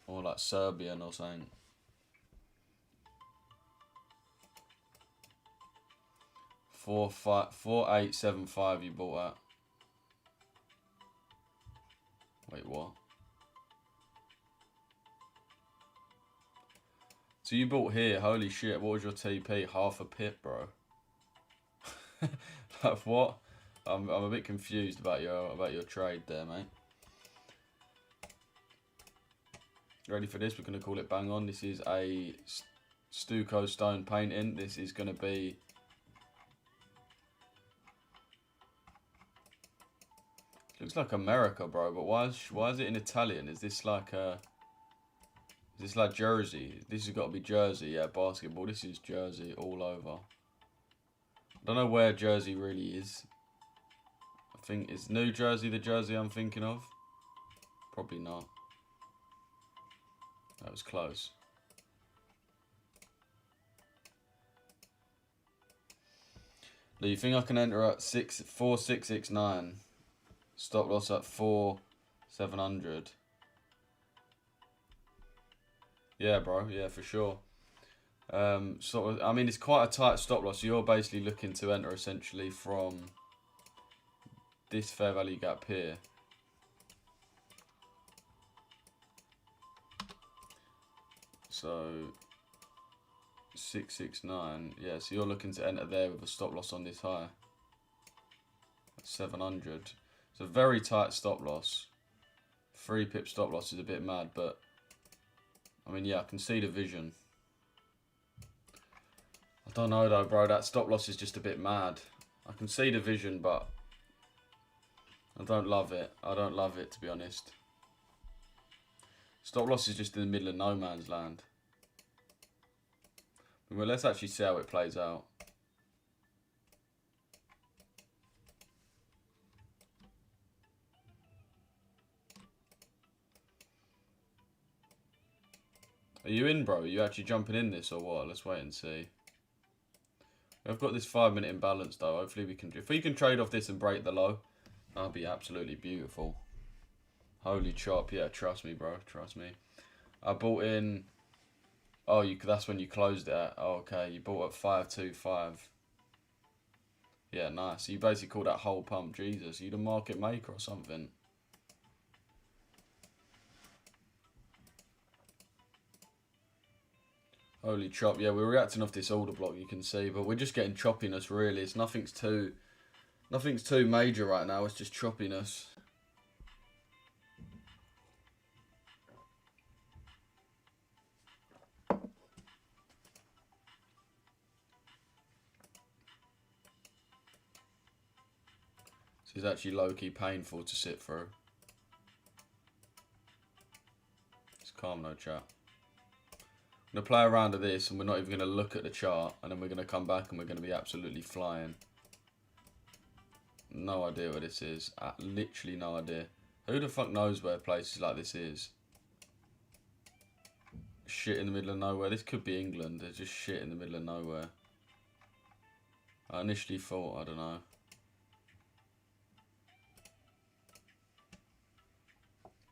Or like Serbian or something. 4875 you bought at. Wait, what? So you bought here, holy shit, what was your TP? Half a pip, bro. Like what? I'm a bit confused about your trade there, mate. Ready for this? We're gonna call it bang on. This is a stucco stone painting. This is gonna be looks like America, bro. But why is it in Italian? Is this like Jersey? This has got to be Jersey, yeah. Basketball. This is Jersey all over. I don't know where Jersey really is. I think is New Jersey the Jersey I'm thinking of. Probably not. That was close. Do you think I can enter at 4,669? Stop loss at 4,700. Yeah, bro. Yeah, for sure. Sort of. I mean, it's quite a tight stop loss. So you're basically looking to enter essentially from this fair value gap here. So 669. Yeah. So you're looking to enter there with a stop loss on this high. 700. It's a very tight stop loss. 3 pip stop loss is a bit mad, but I mean, yeah, I can see the vision. I don't know though, bro. That stop loss is just a bit mad. I can see the vision, but I don't love it. I don't love it, to be honest. Stop loss is just in the middle of no man's land. Well, let's actually see how it plays out. Are you in, bro? Are you actually jumping in this or what? Let's wait and see. I've got this 5-minute imbalance though. Hopefully we can. If we can trade off this and break the low, that'll be absolutely beautiful. Holy chop, yeah. Trust me, bro. Trust me. I bought in. Oh, that's when you closed it at. Oh, okay, you bought at 525. Yeah, nice. So you basically called that whole pump. Jesus, you the market maker or something. Holy chop, yeah, we're reacting off this order block, you can see, but we're just getting choppiness, really. It's nothing's too major right now, it's just choppiness. This is actually low-key painful to sit through. It's calm though, chat. I'm going to play around with this and we're not even going to look at the chart, and then we're going to come back and we're going to be absolutely flying. No idea what this is. Literally no idea. Who the fuck knows where places like this is? Shit in the middle of nowhere. This could be England. There's just shit in the middle of nowhere. I initially thought, I don't know.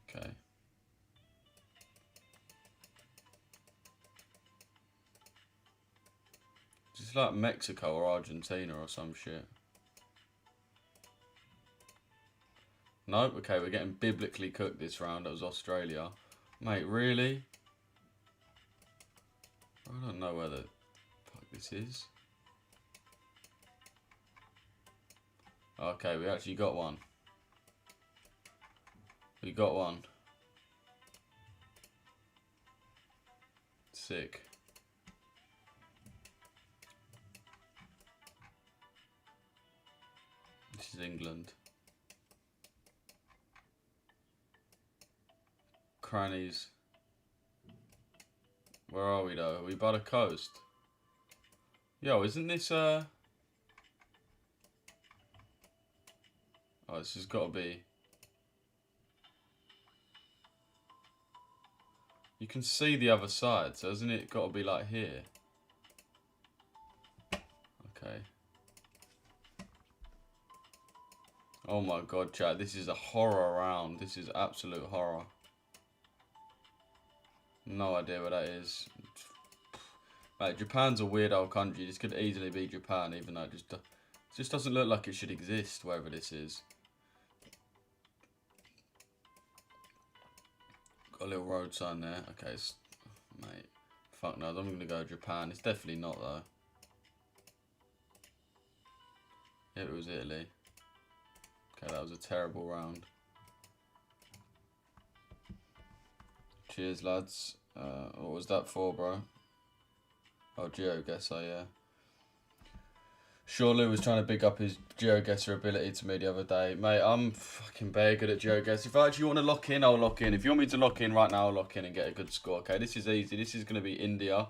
Okay. It's like Mexico or Argentina or some shit. Nope, okay, we're getting biblically cooked this round. That was Australia. Mate, really? I don't know where the fuck this is. Okay, we actually got one. We got one. Sick. This is England. Crannies. Where are we though? Are we by the coast? Yo, isn't this Oh, this has got to be. You can see the other side, so hasn't it got to be like here? Okay. Oh my god, chat, this is a horror round. This is absolute horror. No idea what that is. Mate, Japan's a weird old country. This could easily be Japan, even though it just doesn't look like it should exist, wherever this is. Got a little road sign there. Okay, mate. Fuck no, I'm going to go Japan. It's definitely not, though. It was Italy. Okay, that was a terrible round. Cheers, lads. What was that for, bro? Oh, GeoGuessr, yeah. Shorelu was trying to big up his GeoGuessr ability to me the other day. Mate, I'm fucking very good at GeoGuessr. If I actually want to lock in, I'll lock in. If you want me to lock in right now, I'll lock in and get a good score. Okay, this is easy. This is going to be India.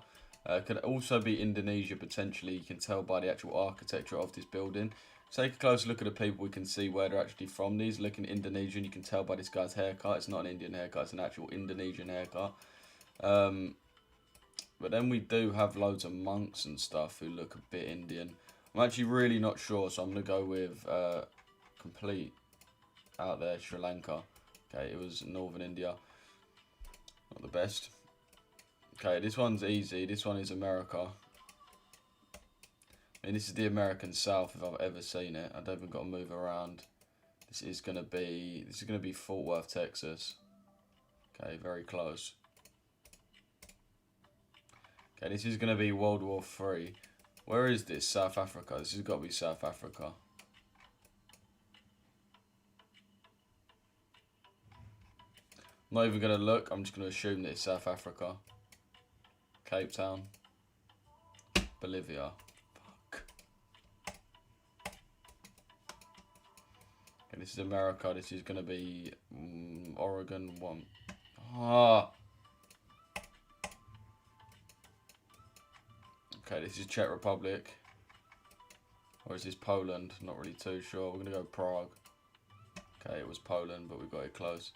Could also be Indonesia, potentially. You can tell by the actual architecture of this building. Take a closer look at the people. We can see where they're actually from. These looking Indonesian. You can tell by this guy's haircut. It's not an Indian haircut. It's an actual Indonesian haircut. But then we do have loads of monks and stuff who look a bit Indian. I'm actually really not sure, so I'm going to go with complete out there, Sri Lanka. Okay, it was northern India. Not the best. Okay, this one's easy. This one is America. I mean, this is the American South if I've ever seen it. I don't even got to move around. This is gonna be Fort Worth, Texas. Okay, very close. Okay, this is gonna be World War III. Where is this? South Africa. This has got to be South Africa. I'm not even gonna look. I'm just gonna assume that it's South Africa. Cape Town. Bolivia. This is America. This is going to be Oregon 1. Ah. Okay, this is Czech Republic. Or is this Poland? Not really too sure. We're going to go Prague. Okay, it was Poland, but we got it close.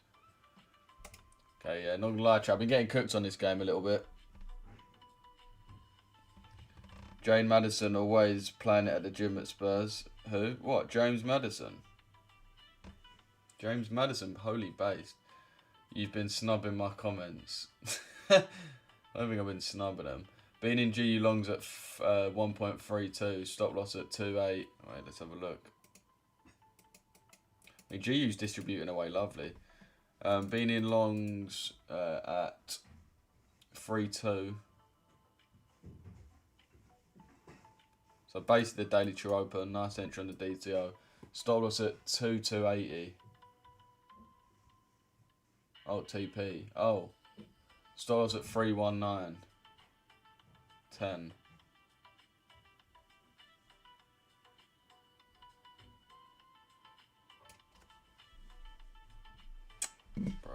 Okay, yeah, not going to lie, chat. I've been getting cooked on this game a little bit. Jane Madison always playing it at the gym at Spurs. Who? What? James Madison? James Madison, holy based. You've been snubbing my comments. I don't think I've been snubbing them. Been in GU longs at 1.32, stop loss at 2.8. Wait, let's have a look. I mean, GU's distributing away lovely. Been in longs at 3.2. So basically the daily true open, nice entry on the DTO. Stop loss at 2.280. Oh, TP. Oh. Stars at 319. 10. Bro.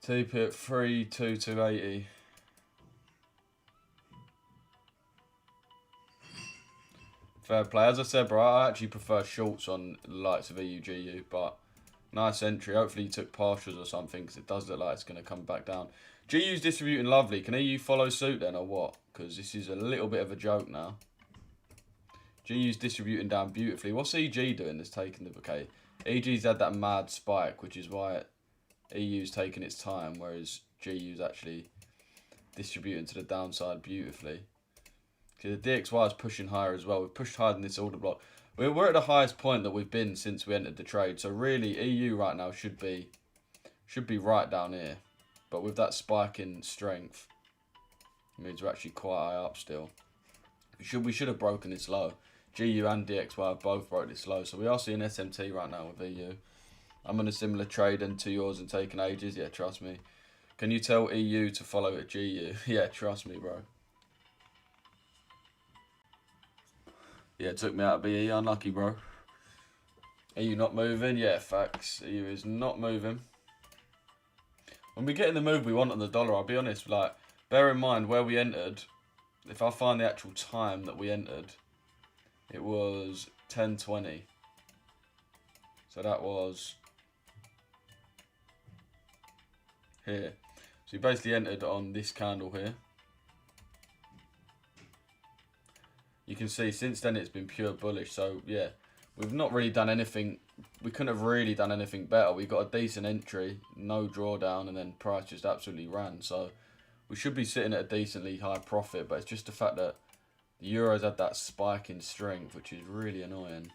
TP at 32280. Fair play. As I said, bro, I actually prefer shorts on the likes of EUGU, but nice entry. Hopefully you took partials or something, because it does look like it's going to come back down. GU's distributing lovely. Can EU follow suit then, or what? Because this is a little bit of a joke now. GU's distributing down beautifully. What's EG doing that's taking the... Okay, EG's had that mad spike, which is why EU's taking its time, whereas GU's actually distributing to the downside beautifully. The DXY is pushing higher as well. We've pushed higher than this order block. We're at the highest point that we've been since we entered the trade. So really, EU right now should be right down here. But with that spike in strength, it means we're actually quite high up still. We should have broken this low. GU and DXY have both broke this low. So we are seeing SMT right now with EU. I'm on a similar trade and to yours and taking ages. Yeah, trust me. Can you tell EU to follow at GU? Yeah, trust me, bro. Yeah, it took me out of BE. Unlucky, bro. EU not moving? Yeah, facts. EU is not moving. When we get in the move we want on the dollar, I'll be honest, like, bear in mind where we entered. If I find the actual time that we entered, it was 10:20. So that was here. So we basically entered on this candle here. You can see since then it's been pure bullish. So yeah, we've not really done anything. We couldn't have really done anything better. We got a decent entry, no drawdown, and then price just absolutely ran. So we should be sitting at a decently high profit, but it's just the fact that the Euros had that spike in strength, which is really annoying.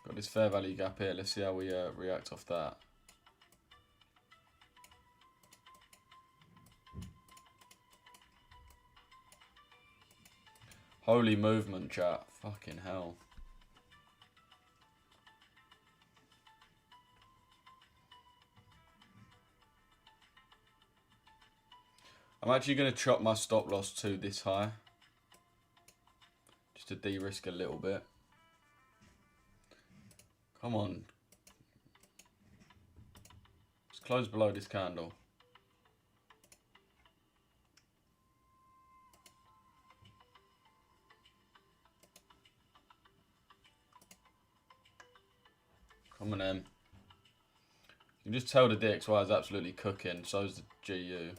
Got this fair value gap here. Let's see how we react off that. Holy movement, chat. Fucking hell. I'm actually going to chop my stop loss to this high. Just to de-risk a little bit. Come on. Let's close below this candle. Come on then. You can just tell the DXY is absolutely cooking. So is the GU.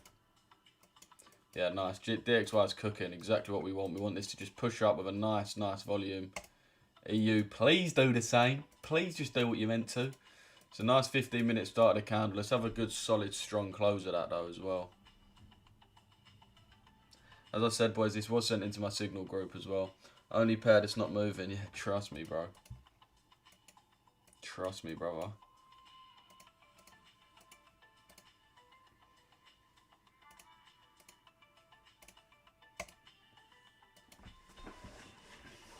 Yeah, nice. DXY is cooking. Exactly what we want. We want this to just push up with a nice volume. EU, please do the same. Please just do what you meant to. It's a nice 15-minute start of the candle. Let's have a good, solid, strong close of that, though, as well. As I said, boys, this was sent into my signal group as well. Only pair that's not moving. Yeah, trust me, bro. Trust me, brother.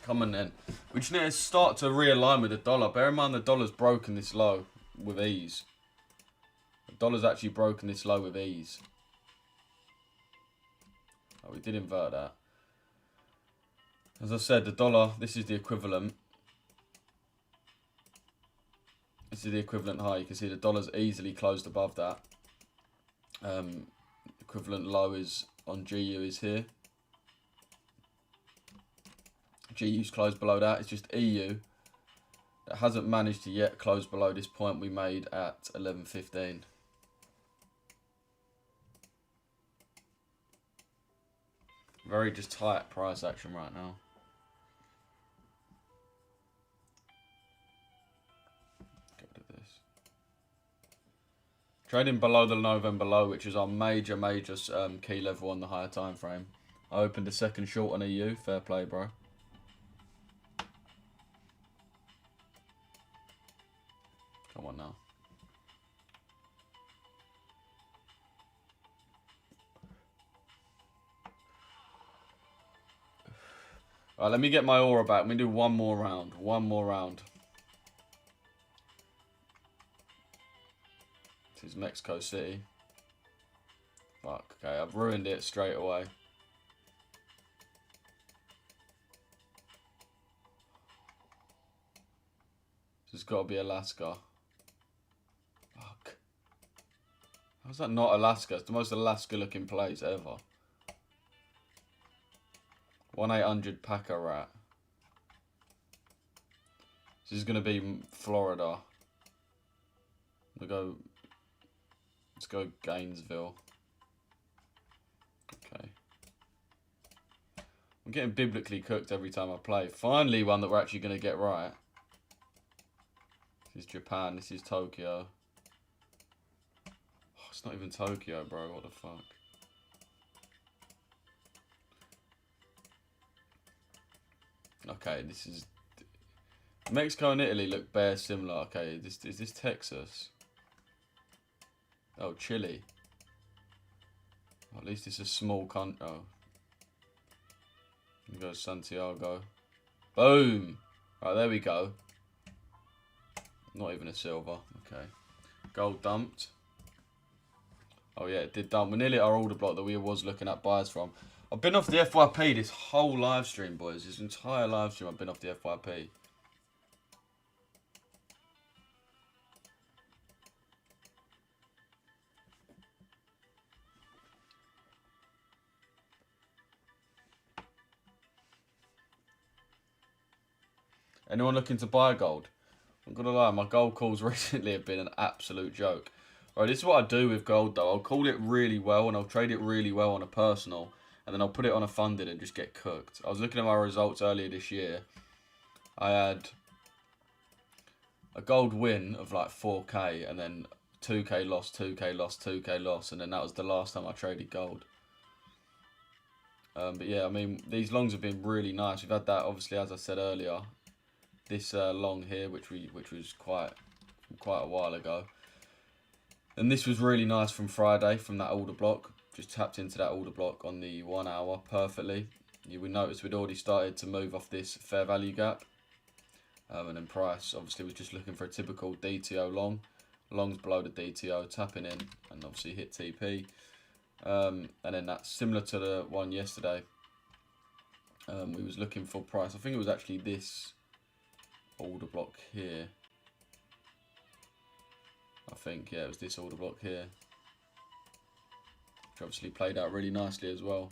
Come on then. We just need to start to realign with the dollar. Bear in mind the dollar's broken this low with ease. The dollar's actually broken this low with ease. Oh, we did invert that. As I said, the dollar, this is the equivalent. This is the equivalent high. You can see the dollar's easily closed above that. Equivalent low is on GU is here. GU's closed below that. It's just EU that hasn't managed to yet close below this point we made at 11.15. Very just tight price action right now. Get rid of this. Trading below the November low, which is our major key level on the higher time frame. I opened a second short on EU. Fair play, bro. Come on now. Alright, let me get my aura back. Let me do one more round. One more round. This is Mexico City. Fuck, okay, I've ruined it straight away. This has got to be Alaska. Fuck. How's that not Alaska? It's the most Alaska looking place ever. 1-800 Packer Rat. This is going to be Florida. Let's go Gainesville. Okay. I'm getting biblically cooked every time I play. Finally one that we're actually going to get right. This is Japan, this is Tokyo. Oh, it's not even Tokyo, bro. What the fuck? Okay, this is... Mexico and Italy look bare similar. Okay, is this Texas? Oh, Chile. Oh, at least it's a small country. Oh. Here goes Santiago. Boom! Right, there we go. Not even a silver. Okay. Gold dumped. Oh yeah, it did dump. We're nearly at our order block that we was looking at buys from. I've been off the FYP this whole live stream, boys. This entire live stream I've been off the FYP. Anyone looking to buy gold? I'm gonna lie, my gold calls recently have been an absolute joke. Right, this is what I do with gold though. I'll call it really well and I'll trade it really well on a personal, and then I'll put it on a funded and just get cooked. I was looking at my results earlier this year. I had a gold win of like 4k and then 2k loss, 2k loss, 2k loss, and then that was the last time I traded gold. But yeah, I mean, these longs have been really nice. We've had that, obviously, as I said earlier, this long here, which was quite a while ago. And this was really nice from Friday, from that order block. Just tapped into that order block on the 1 hour perfectly. You will notice we'd already started to move off this fair value gap. And then price, obviously, was just looking for a typical DTO long. Longs below the DTO, tapping in, and obviously hit TP. And then that's similar to the one yesterday. We was looking for price. I think it was actually this order block here. I think, yeah, it was this order block here. Which obviously played out really nicely as well.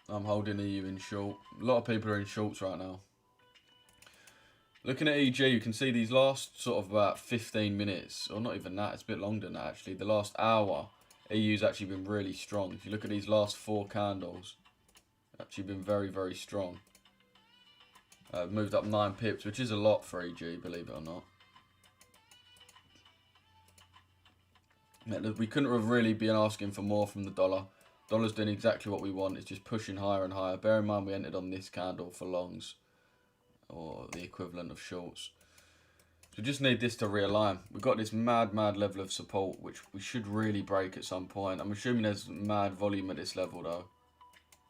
I'm holding EU in short. A lot of people are in shorts right now. Looking at EG, you can see these last sort of about 15 minutes, or not even that, it's a bit longer than that actually. The last hour, EU's actually been really strong. If you look at these last 4 candles, actually been very, very strong. Moved up 9 pips, which is a lot for EG, believe it or not. We couldn't have really been asking for more from the dollar. Dollar's doing exactly what we want. It's just pushing higher and higher. Bear in mind we entered on this candle for longs, or the equivalent of shorts. So we just need this to realign. We've got this mad level of support, which we should really break at some point. I'm assuming there's mad volume at this level though.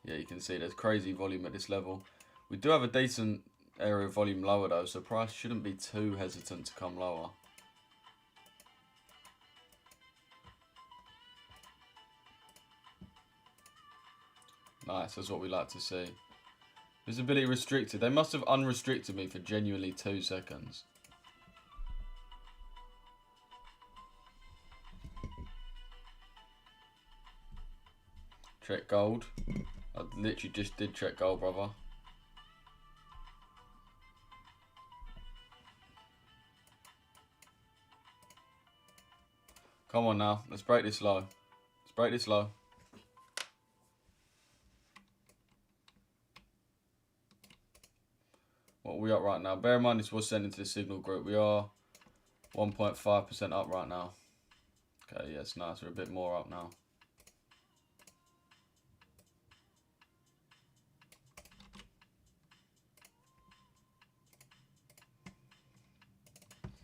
Yeah, you can see there's crazy volume at this level. We do have a decent area of volume lower though, so price shouldn't be too hesitant to come lower. Nice, that's what we like to see. Visibility restricted. They must have unrestricted me for genuinely 2 seconds. Check gold. I literally just did check gold, brother. Come on now, let's break this low. Let's break this low. What are we up right now? Bear in mind this was sent into the signal group. We are 1.5% up right now. Okay, yes, nice. We're a bit more up now.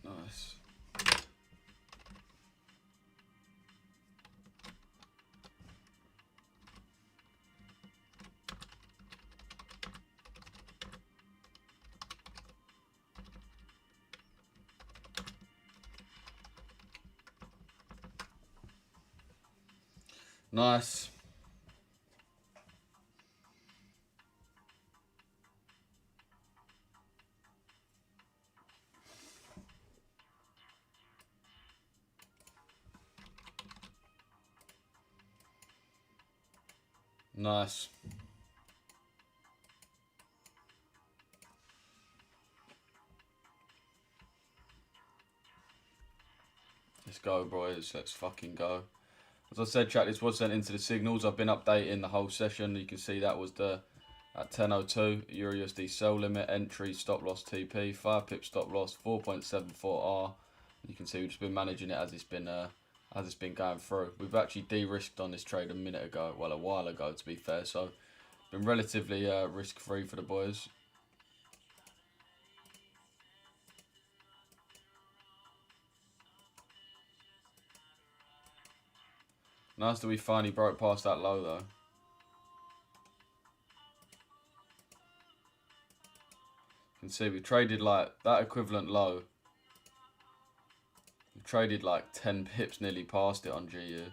Nice. Nice. Nice. Let's go, boys. Let's fucking go. As I said, chat, this was sent into the signals. I've been updating the whole session. You can see that was the at 10.02 Euro USD sell limit, entry, stop loss, TP, 5 pip stop loss, 4.74R. You can see we've just been managing it as it's been going through. We've actually de-risked on this trade a minute ago, well, a while ago to be fair. So it's been relatively risk-free for the boys. Nice that we finally broke past that low though. You can see we traded like that equivalent low. We traded like 10 pips nearly past it on GU.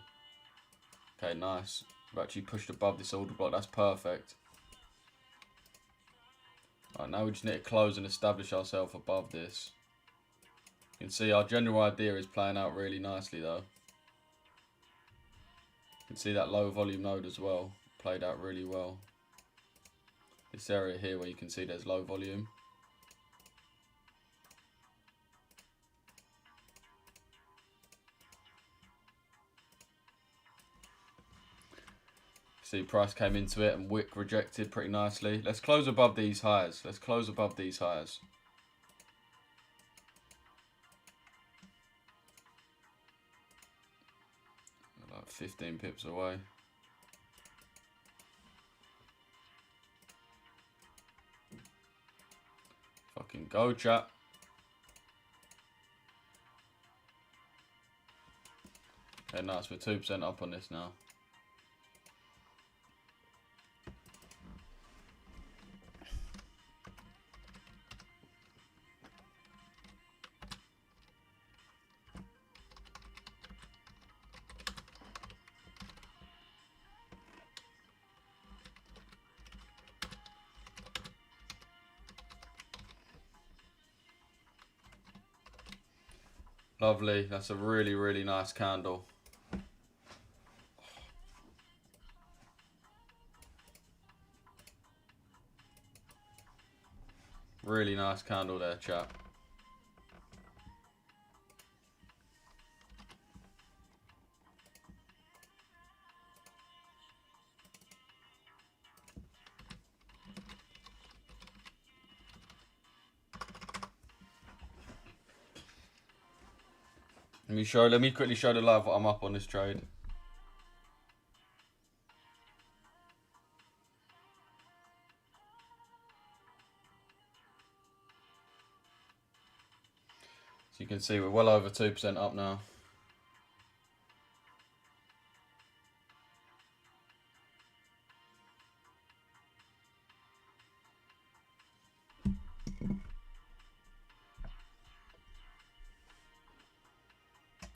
Okay, nice. We've actually pushed above this order block. That's perfect. Right, now we just need to close and establish ourselves above this. You can see our general idea is playing out really nicely though. You can see that low volume node as well. Played out really well. This area here where you can see there's low volume. See, price came into it and wick rejected pretty nicely. Let's close above these highs. Let's close above these highs. Like 15 pips away. Fucking go, chat. Okay, nice. We're 2% up on this now. Lovely. That's a really, really nice candle. Really nice candle there, chat. Let me quickly show the live what I'm up on this trade. So you can see we're well over 2% up now.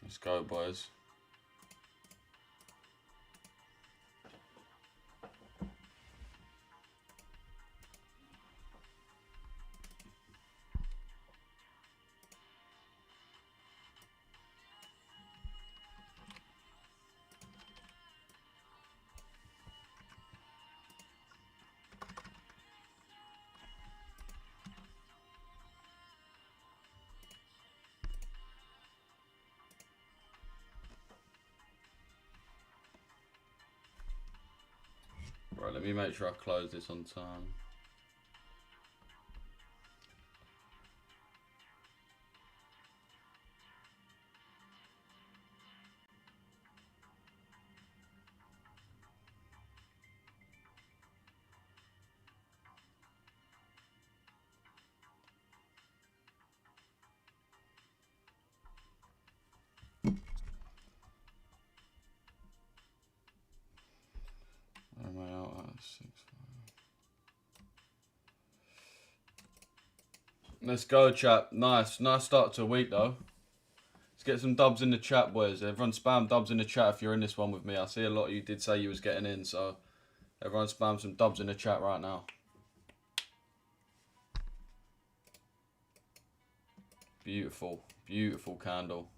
Let's go, boys. Right, let me make sure I close this on time. Am I out at 6? Let's go, chat. Nice start to a week though. Let's get some dubs in the chat, boys. Everyone spam dubs in the chat if you're in this one with me. I see a lot of you did say you was getting in, so everyone spam some dubs in the chat right now. Beautiful, beautiful candle.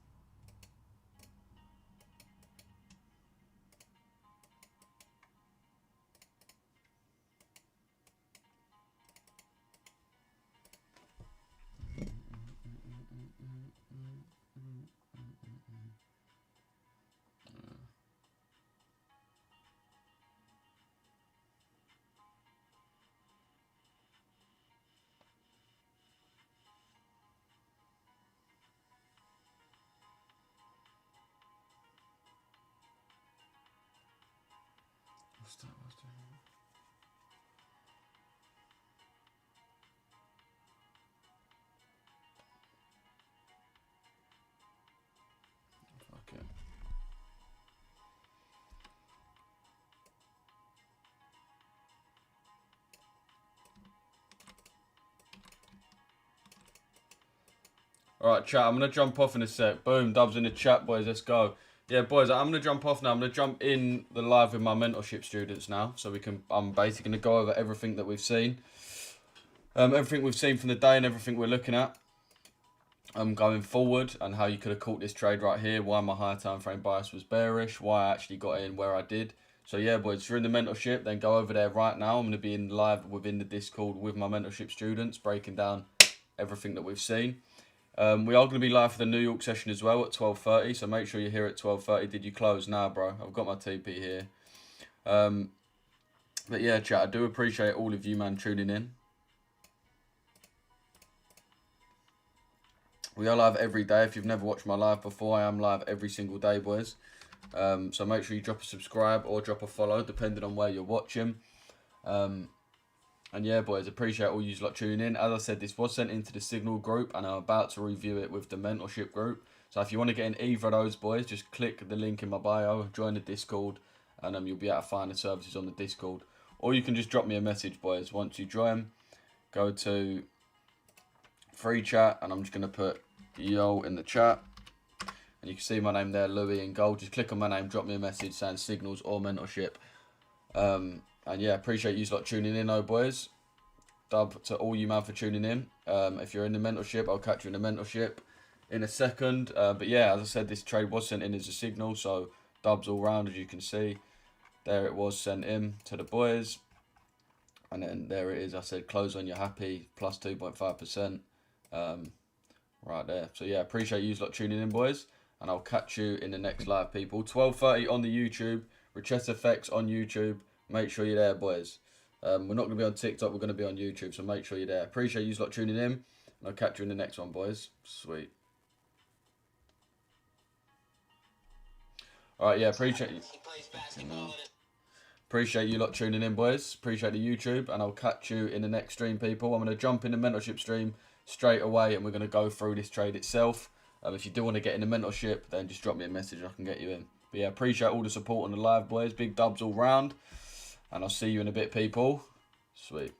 What's that? Okay. Alright, chat, I'm going to jump off in a sec. Boom, dubs in the chat, boys. Let's go. Yeah, boys, I'm going to jump off now. I'm going to jump in the live with my mentorship students now. So I'm basically going to go over everything that we've seen. Everything we've seen from the day and everything we're looking at. going forward and how you could have caught this trade right here, why my higher time frame bias was bearish, why I actually got in where I did. So yeah, boys, if you're in the mentorship, then go over there right now. I'm going to be in live within the Discord with my mentorship students, breaking down everything that we've seen. We are going to be live for the New York session as well at 12:30, so make sure you're here at 12:30. Did you close? Nah, bro. I've got my TP here. But yeah, chat, I do appreciate all of you, man, tuning in. We are live every day. If you've never watched my live before, I am live every single day, boys. So make sure you drop a subscribe or drop a follow, depending on where you're watching. And yeah, boys, appreciate all you lot tuning in. As I said, this was sent into the Signal group, and I'm about to review it with the mentorship group. So if you want to get in either of those, boys, just click the link in my bio, join the Discord, and you'll be able to find the services on the Discord. Or you can just drop me a message, boys. Once you join, go to free chat, and I'm just going to put yo in the chat. And you can see my name there, Louis in gold. Just click on my name, drop me a message saying Signals or mentorship. And yeah, appreciate you lot tuning in, though, boys. Dub to all you, man, for tuning in. If you're in the mentorship, I'll catch you in the mentorship in a second. But yeah, as I said, this trade was sent in as a signal, so dubs all round, as you can see. There it was sent in to the boys. And then there it is. I said, close when you're happy, plus 2.5%. Right there. So yeah, appreciate you lot tuning in, boys. And I'll catch you in the next live, people. 12:30 on the YouTube. Richesse Effects on YouTube. Make sure you're there, boys. We're not going to be on TikTok. We're going to be on YouTube. So make sure you're there. Appreciate you lot tuning in. And I'll catch you in the next one, boys. Sweet. All right, yeah, appreciate you. Appreciate you lot tuning in, boys. Appreciate the YouTube. And I'll catch you in the next stream, people. I'm going to jump in the mentorship stream straight away. And we're going to go through this trade itself. If you do want to get in the mentorship, then just drop me a message and I can get you in. But yeah, appreciate all the support on the live, boys. Big dubs all round. And I'll see you in a bit, people. Sweet.